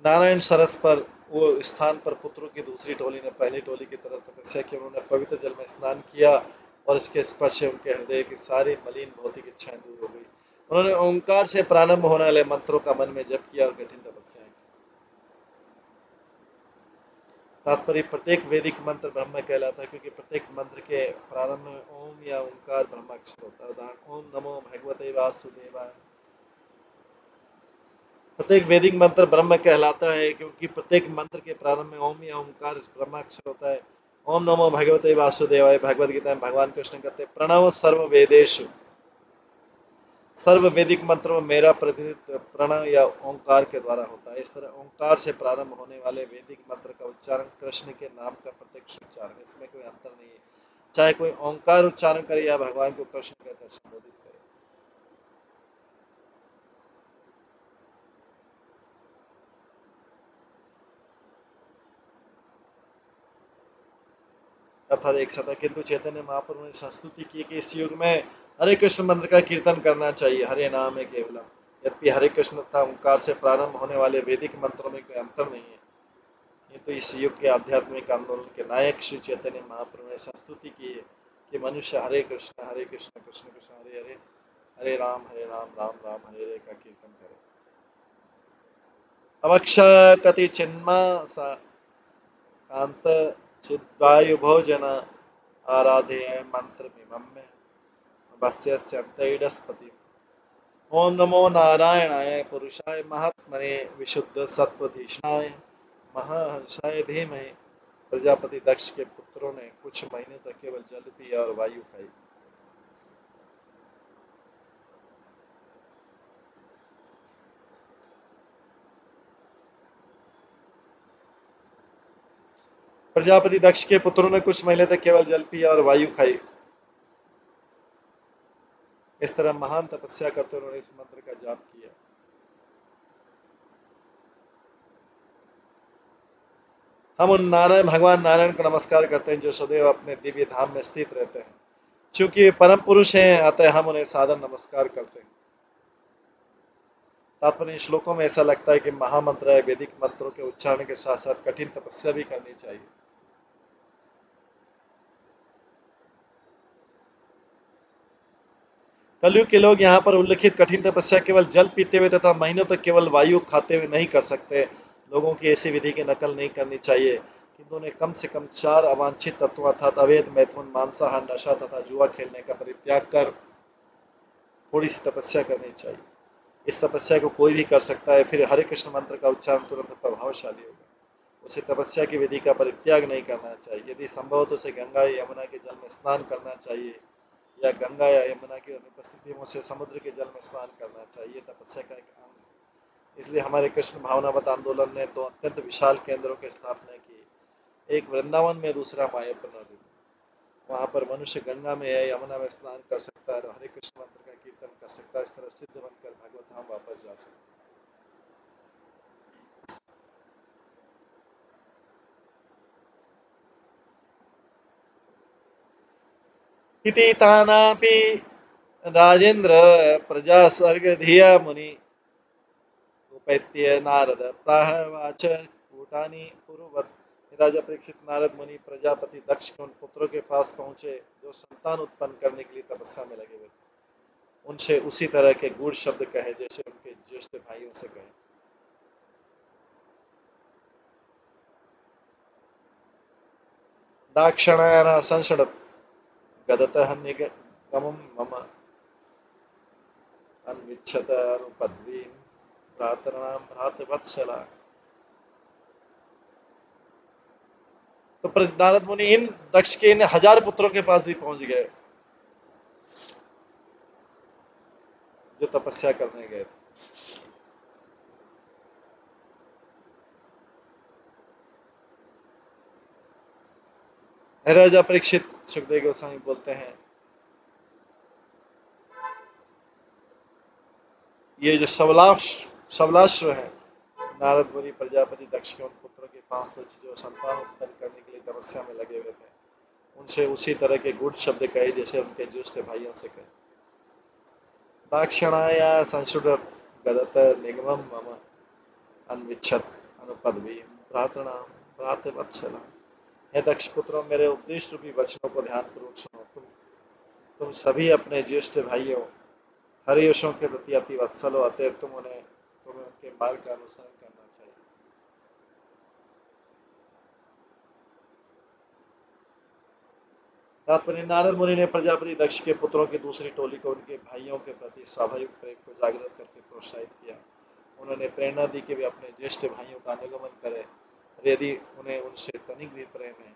नारायण सरस पर वो स्थान पर पुत्रों की दूसरी टोली ने पहली टोली की तरह तपस्या की। उन्होंने पवित्र जल में स्नान किया और इसके स्पर्श से उनके हृदय की सारी मलिन भौतिक इच्छाएं दूर हो गई। उन्होंने ओंकार से प्रारंभ होने वाले मंत्रों का मन में जप किया और कठिन तपस्या की। तात्पर्य प्रत्येक वैदिक मंत्र ब्रह्म कहलाता है क्योंकि प्रत्येक मंत्र के प्रारंभ में ओम या ओंकार ब्रह्माक्षर होता है। उदाहरण ओम नमो भगवते वासुदेवाय। प्रत्येक वैदिक मंत्र ब्रह्म कहलाता है क्योंकि प्रत्येक मंत्र के प्रारंभ में ओम या ओंकार ब्रह्माक्षर होता है। ओम नमो भगवते वासुदेवाय भगवद गीता में भगवान कृष्ण कहते हैं प्रणव सर्व वेदेषु। सर्व वैदिक मंत्रों में मेरा प्रतिनिधित्व प्रणव या ओंकार के द्वारा होता है। इस तरह ओंकार से प्रारंभ होने वाले वैदिक मंत्र का उच्चारण कृष्ण के नाम का प्रत्यक्ष उच्चारण, इसमें कोई अंतर नहीं है, चाहे कोई ओंकार उच्चारण करे या भगवान को कृष्ण कहकर संबोधित करे। अर्थात एक सदा किंतु चैतन्य महाप्रभु ने संस्तुति की कि इस युग में हरे कृष्ण मंत्र का कीर्तन करना चाहिए। हरे नाम है केवलम। यद्यपि हरे कृष्ण तथा ओंकार से प्रारंभ होने वाले वैदिक मंत्रों में कोई अंतर नहीं है, किंतु इस युग के आध्यात्मिक आंदोलन के नायक श्री चैतन्य महाप्रभु ने संस्तुति की है कि मनुष्य हरे कृष्ण कृष्ण कृष्ण हरे हरे, हरे राम राम राम हरे हरे का कीर्तन करे। अवक्षकति चिन्मा कांत चिद्वायु भोजन आराधेय मंत्र मिमम्य वस्यस्यन्तैडस्पति। ओम नमो नारायणाय पुरुषाय महात्मने विशुद्ध सत्वधीष्णाय महाहंसाय धीमहि। प्रजापति दक्ष के पुत्रों ने कुछ महीने तक केवल जल पिया और वायु खाई। प्रजापति दक्ष के पुत्रों ने कुछ महीने तक केवल जल पिया और वायु खाई। इस तरह महान तपस्या करते उन्होंने इस मंत्र का जाप किया। हम उन नारायण भगवान नारायण को नमस्कार करते हैं जो सदैव अपने दिव्य धाम में स्थित रहते हैं। चूंकि वे परम पुरुष हैं, अतः हम उन्हें सादर नमस्कार करते हैं। तात्पर्य श्लोकों में ऐसा लगता है कि महामंत्र या वैदिक मंत्रों के उच्चारण के साथ साथ कठिन तपस्या भी करनी चाहिए। कलयुग के लोग यहाँ पर उल्लिखित कठिन तपस्या केवल जल पीते हुए तथा महीनों तक केवल वायु खाते हुए नहीं कर सकते। लोगों की ऐसी विधि की नकल नहीं करनी चाहिए, किंतु उन्हें कम से कम 4 अवांछित तत्वों अर्थात अवैध, मैथुन, मांसाहार, नशा तथा जुआ खेलने का परित्याग कर थोड़ी सी तपस्या करनी चाहिए। इस तपस्या को कोई भी कर सकता है, फिर हरे कृष्ण मंत्र का उच्चारण तुरंत प्रभावशाली होगा। उसे तपस्या की विधि का परित्याग नहीं करना चाहिए। यदि संभव हो तो उसे गंगा या यमुना के जल में स्नान करना चाहिए या गंगा या यमुना की अनुपस्थिति में उसे समुद्र के जल में स्नान करना चाहिए। तपस्या का एक अंग है। इसलिए हमारे कृष्ण भावनावत आंदोलन ने 2 अत्यंत विशाल केंद्रों की स्थापना की, एक वृंदावन में, दूसरा मायापुर नगरी। वहाँ पर मनुष्य गंगा में या यमुना में स्नान कर सकता है और हरे कृष्ण मंत्र का कीर्तन कर सकता है। इस तरह सिद्ध बनकर भगवत धाम वापस जा सकता है। इति तानापि राजेन्द्र प्रजा सर्ग धिया मुनि उपैत्य नारद प्राह वाच कूटानि पुरुवत् राजा परीक्षित, नारद मुनि प्रजापति दक्ष के उन पुत्रों के पास पहुंचे जो संतान उत्पन्न करने के लिए तपस्या में लगे हुए थे। उनसे उसी तरह के गूढ़ शब्द कहे जैसे उनके ज्येष्ठ भाइयों से कहे। दाक्षिणायन संषदत गदतः निगमं मम अन्विच्छत अनुपद्वीं भ्रातॄणां भ्रातृवत्सला। तो नारद मुनि इन दक्ष के इन 1000 पुत्रों के पास भी पहुंच गए जो तपस्या करने गए थे। राजा परीक्षित, सुखदेव गोस्वामी बोलते हैं, ये जो सबलाश्व है, नारद मुनि प्रजापति दक्ष के उन पुत्रों के पास पहुंचे जो संतान उत्पन्न करने के लिए तपस्या में लगे हुए थे। उनसे उसी तरह के गूढ़ शब्द कहे जैसे उनके ज्येष्ठ भाइयों से कहे। दाक्षिणाया संशुड गदत निगमं मम अन्विच्छत अनुपद्वीं भ्रातॄणां भ्रातृवत्सला। हे दक्ष पुत्रों, मेरे उपदेश रूपी वचनों को ध्यानपूर्वक सुनो। तुम सभी अपने ज्येष्ठ भाइयों हरियशों के प्रति अति वत्सल हो, अतः तुम्हें उनके मार्ग का अनुसरण करना चाहिए। तात्पर्य, नारद मुनि ने प्रजापति दक्ष के पुत्रों की दूसरी टोली को उनके भाइयों के प्रति स्वाभाविक प्रेम को जागृत करके प्रोत्साहित किया। उन्होंने प्रेरणा दी कि वे अपने ज्येष्ठ भाइयों का अनुगमन करें और यदि उन्हें उनसे तनिक भी प्रेम है।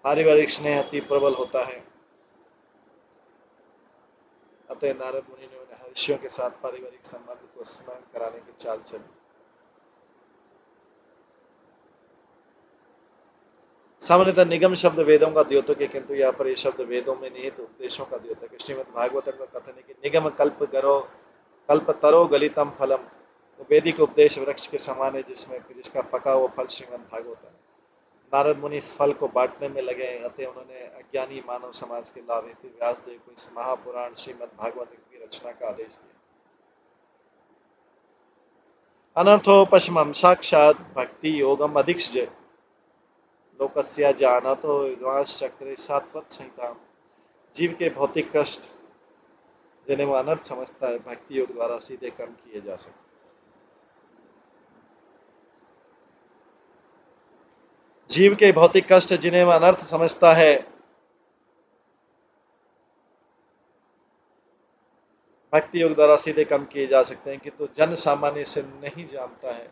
पारिवारिक स्नेह अति प्रबल होता है, अतः नारद मुनि ने उन्हें ऋषियों के साथ पारिवारिक संबंध को स्मरण कराने की चाल चली। सामान्यतः निगम शब्द वेदों का द्योतक है, किंतु यहाँ पर यह शब्द वेदों में निहित उपदेशों का द्योतक है। श्रीमद् भागवतम का कथन है कि निगम कल्पतरो गलितम फलम, तो वैदिक उपदेश वृक्ष के समान है जिसका पका हुआ फल श्रीमद् भागवत है। नारद मुनि इस फल को बांटने में लगे, अतः उन्होंने अज्ञानी मानव समाज के लाभ हेतु व्यासदेव को इस महापुराण श्रीमद् भागवत की रचना का आदेश दिया। अनर्थोपशमं साक्षात् भक्ति योगम अधिक्षजे लोकस्य जानतो विद्वांश्चक्रे सात्वत संहिता। जीव के भौतिक कष्ट जिन्हें वह अनर्थ समझता है, भक्ति योग द्वारा सीधे कम किए जा सकते। जीव के भौतिक कष्ट जिन्हें वह अनर्थ समझता है, भक्ति योग द्वारा सीधे कम किए जा सकते हैं, किंतु जन सामान्य से नहीं जानता है।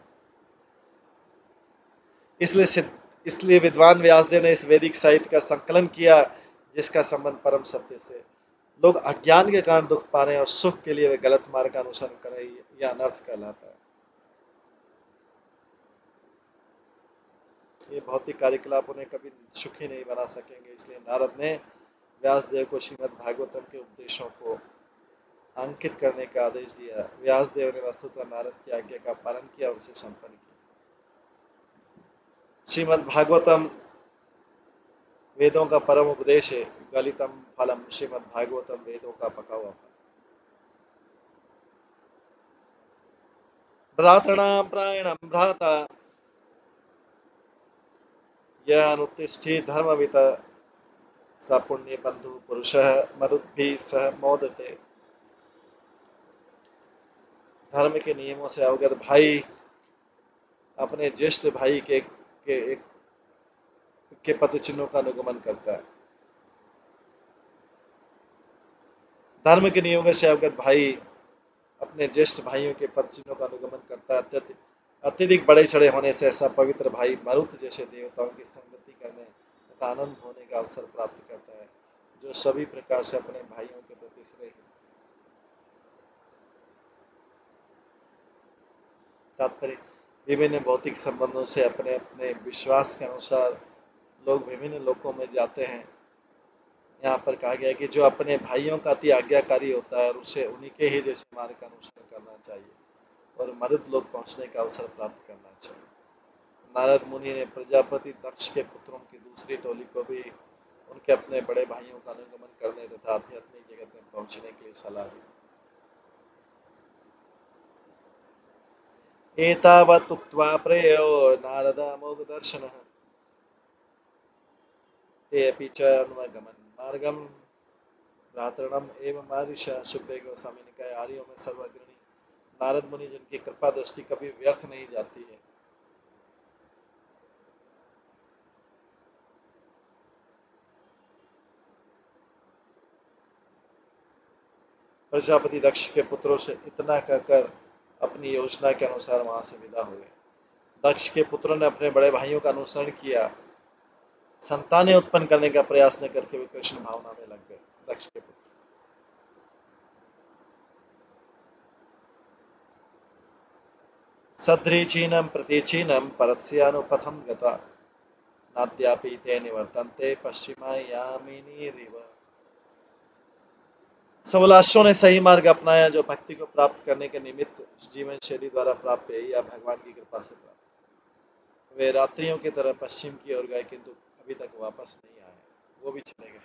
इसलिए विद्वान व्यासदेव ने इस वैदिक साहित्य का संकलन किया जिसका संबंध परम सत्य से। लोग अज्ञान के कारण दुख पा रहे हैं और सुख के लिए वे गलत मार्ग का अनुसरण कर रहे हैं, यह अनर्थ कहलाता है। ये भौतिक कार्यकलाप उन्हें कभी सुखी नहीं बना सकेंगे। इसलिए नारद ने व्यासदेव को श्रीमद् भागवतम के उपदेशों को अंकित करने का आदेश दिया। व्यासदेव ने वस्तुतः नारद की आज्ञा का पालन किया और उसे संपन्न किया। श्रीमद् भागवतम वेदों का परम उपदेश है। गलितम फलम, श्रीमद् भागवतम वेदों का पका हुआ फल। भ्रातॄणां प्रायणं भ्राता यः अनुत्तिष्ठति धर्मवित् स पुण्य बंधु पुरुषः मरुद्भिः सह मोदते। धर्म के नियमों से अवगत भाई अपने ज्येष्ठ भाई के पद चिन्हों का अनुगमन करता है। धर्म के नियमों से अवगत भाई अपने ज्येष्ठ भाइयों के पद चिन्हों का अनुगमन करता है। अत्यधिक बड़े चढ़े होने से ऐसा पवित्र भाई मरुत जैसे देवताओं की संगति करने तथा आनंद होने का अवसर प्राप्त करता है, जो सभी प्रकार से अपने भाइयों के प्रति स्नेही। तात्पर्य, विभिन्न भौतिक संबंधों से अपने अपने विश्वास के अनुसार लोग विभिन्न लोकों में जाते हैं। यहाँ पर कहा गया है कि जो अपने भाइयों का अति आज्ञाकारी होता है और उसे उन्हीं के ही जैसे मार्ग का अनुसरण करना चाहिए और मरुद लोग पहुंचने का अवसर प्राप्त करना चाहिए। नारद मुनि ने प्रजापति दक्ष के पुत्रों की दूसरी टोली को भी उनके अपने बड़े भाइयों का अनुगमन करने तथा आध्यात्मिक जगत में पहुंचने के लिए सलाह दी। एतावत् उक्त्वा प्रेयो नारदामोघदर्शनः ते अपि च अनुगमन् मार्गम् भ्रातृणम् एवं महर्ष सुखदेव गोस्वामी ने कहा आर्यों में सर्वाग्रणी नारद मुनि जिनकी कृपा दृष्टि कभी व्यर्थ नहीं जाती है। प्रजापति दक्ष के पुत्रों से इतना कहकर अपनी योजना के अनुसार वहां से विदा हुए। दक्ष के पुत्रों ने अपने बड़े भाइयों का अनुसरण किया, संतानें उत्पन्न करने का प्रयास न करके वे कृष्ण भावना में लग गए। दक्ष के पुत्र सद्रीचीनम प्रतीचीनम परस्यानुपथम गता नाद्यापि ते निवर्तन्ते पश्चिमायामिनीरिव। सबलाशों ने सही मार्ग अपनाया जो भक्ति को प्राप्त करने के निमित्त जीवन शैली द्वारा प्राप्त है या भगवान की कृपा से प्राप्त। वे रात्रियों की तरह पश्चिम की ओर गए किंतु अभी तक वापस नहीं आए, वो भी चले गए।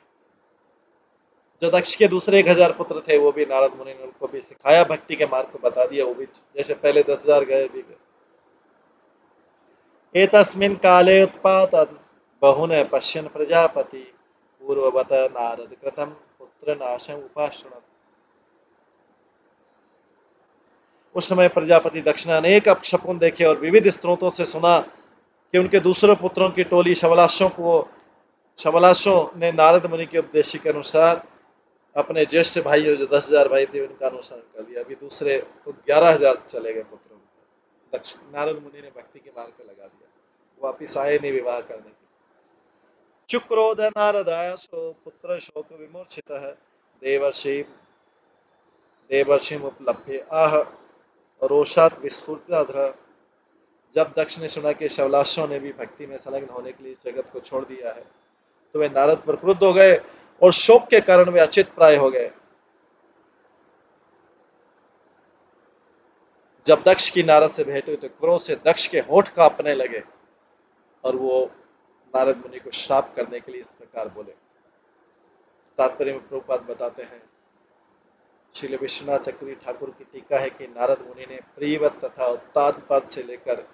जो दक्ष के दूसरे 1000 पुत्र थे वो भी नारद मुनि ने उनको भी सिखाया, भक्ति के मार्ग को बता दिया, वो भी जैसे पहले 10,000 गए भी गए। एतस्मिन् काले उत्पातन् बहुन पश्यन् प्रजापति पूर्ववत नारद कृतं पुत्र नाशम उपाश्रणत्। उस समय प्रजापति दक्ष ने अनेक अपशकुन देखे और विविध स्त्रोतों से सुना कि उनके दूसरे पुत्रों की टोली शवलाशों ने नारद मुनि के उपदेश के अनुसार अपने ज्येष्ठ भाई जो 10,000 भाई थे उनका अनुसरण कर लिया। अभी दूसरे तो 11,000 चले गए पुत्रों। दक्ष नारद मुनि ने भक्ति के मार्ग पर लगा दिया, वापिस आए नहीं विवाह करने के। चुक्रोध नारदायसो पुत्र शोक विमूर्छितः देवर्षि देवर्षिमुपलभ्य आह रोषात विस्फुटधर। जब दक्ष ने सुना कि शवलाशों ने भी भक्ति में संलग्न होने के लिए जगत को छोड़ दिया है तो वे नारद पर क्रुद्ध हो गए और शोक के कारण वे अचित प्राय हो गए। जब दक्ष की नारद से भेंट हुई तो क्रोध से दक्ष के होठ कांपने लगे और वो नारद मुनि को श्राप करने के लिए इस प्रकार बोले। तात्पर्य में प्रभुपाद बताते हैं, श्रील विश्वनाथ चक्रवर्ती ठाकुर की टीका है कि नारद मुनि ने प्रियवत तथा उत्तान पद से लेकर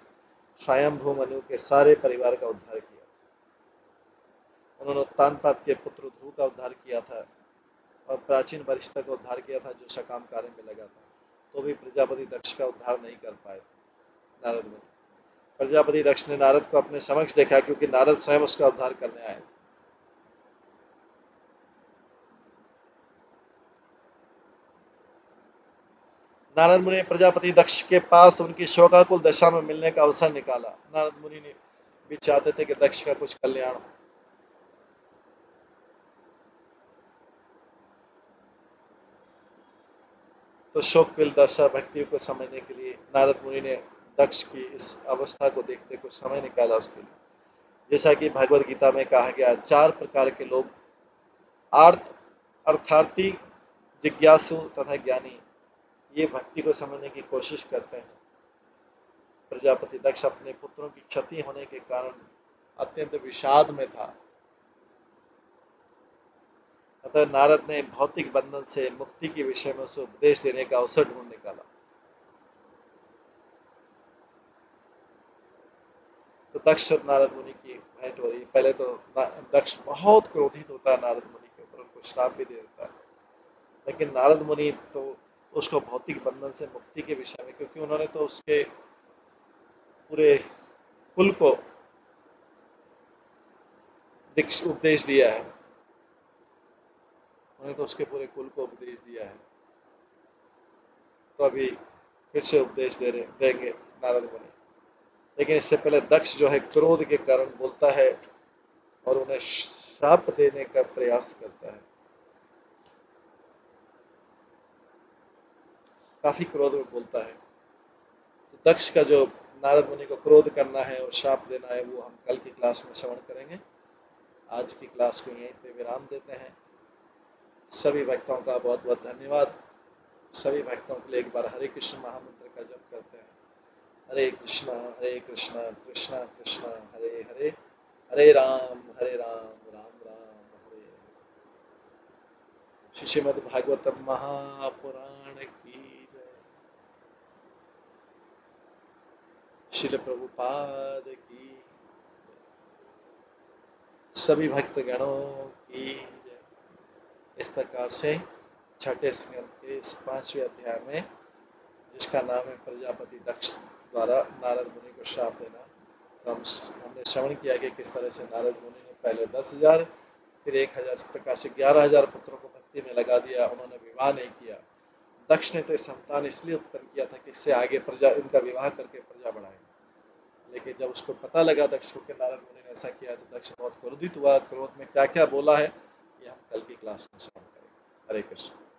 स्वयंभू मनु के सारे परिवार का उद्धार किया। उन्होंने उत्तान पद के पुत्र ध्रुव का उद्धार किया था और प्राचीन वरिष्ठ का उद्धार किया था जो सकाम कार्य में लगा था, तो भी प्रजापति दक्ष का उद्धार नहीं कर पाए थे नारद मुनि। प्रजापति दक्ष ने नारद को अपने समक्ष देखा क्योंकि नारद स्वयं उसका उद्धार करने आए। नारद मुनि ने प्रजापति दक्ष के पास उनकी शोकाकुल दशा में मिलने का अवसर निकाला। नारद मुनि ने भी चाहते थे कि दक्ष का कुछ कल्याण हो। तो शोकविल दशा भक्ति को समझने के लिए नारद मुनि ने दक्ष की इस अवस्था को देखते कुछ समय निकाला उसके लिए। जैसा कि भगवद गीता में कहा गया, 4 प्रकार के लोग आर्थ अर्थार्थी जिज्ञासु तथा ज्ञानी ये भक्ति को समझने की कोशिश करते हैं। प्रजापति दक्ष अपने पुत्रों की क्षति होने के कारण अत्यंत विषाद में था, अतः नारद ने भौतिक बंधन से मुक्ति के विषय में उसे उपदेश देने का अवसर ढूंढ निकाला। तो दक्ष और नारद मुनि की भेंट हो रही। पहले तो दक्ष बहुत क्रोधित होता है नारद मुनि के ऊपर, उनको श्राप भी दे देता है, लेकिन नारद मुनि तो उसको भौतिक बंधन से मुक्ति के विषय में, क्योंकि उन्होंने तो उसके पूरे कुल को उपदेश दिया है, उन्होंने तो उसके पूरे कुल को उपदेश दिया है, तो अभी फिर से उपदेश देंगे नारद मुनि। लेकिन इससे पहले दक्ष जो है क्रोध के कारण बोलता है और उन्हें श्राप देने का प्रयास करता है। काफी क्रोध में बोलता है। तो दक्ष का जो नारद मुनि को क्रोध करना है और श्राप देना है वो हम कल की क्लास में श्रवण करेंगे। आज की क्लास को यहीं पे विराम देते हैं। सभी भक्तों का बहुत बहुत धन्यवाद। सभी भक्तों के लिए एक बार हरे कृष्ण महामंत्र का जप करते हैं। हरे कृष्णा कृष्णा कृष्णा हरे हरे, हरे राम राम राम हरे। श्रीमद् भागवतम महापुराण की श्रील प्रभुपाद की, सभी भक्त गणों की जय। इस प्रकार से छठे स्कंद के इस 5वें अध्याय में, जिसका नाम है प्रजापति दक्ष द्वारा नारद मुनि को श्राप देना, तो हमने श्रवण किया कि किस तरह से नारद मुनि ने पहले 10,000 फिर 1,000 इस प्रकार से 11,000 पुत्रों को भक्ति में लगा दिया। उन्होंने विवाह नहीं किया। दक्ष ने तो संतान इसलिए उत्पन्न किया था कि इससे आगे प्रजा, इनका विवाह करके प्रजा बढ़ाएंगे। लेकिन जब उसको पता लगा दक्ष को कि नारद मुनि ने ऐसा किया, तो दक्ष बहुत क्रोधित हुआ। क्रोध में क्या क्या बोला है ये हम कल की क्लास में श्रवण करेंगे। हरे कृष्ण।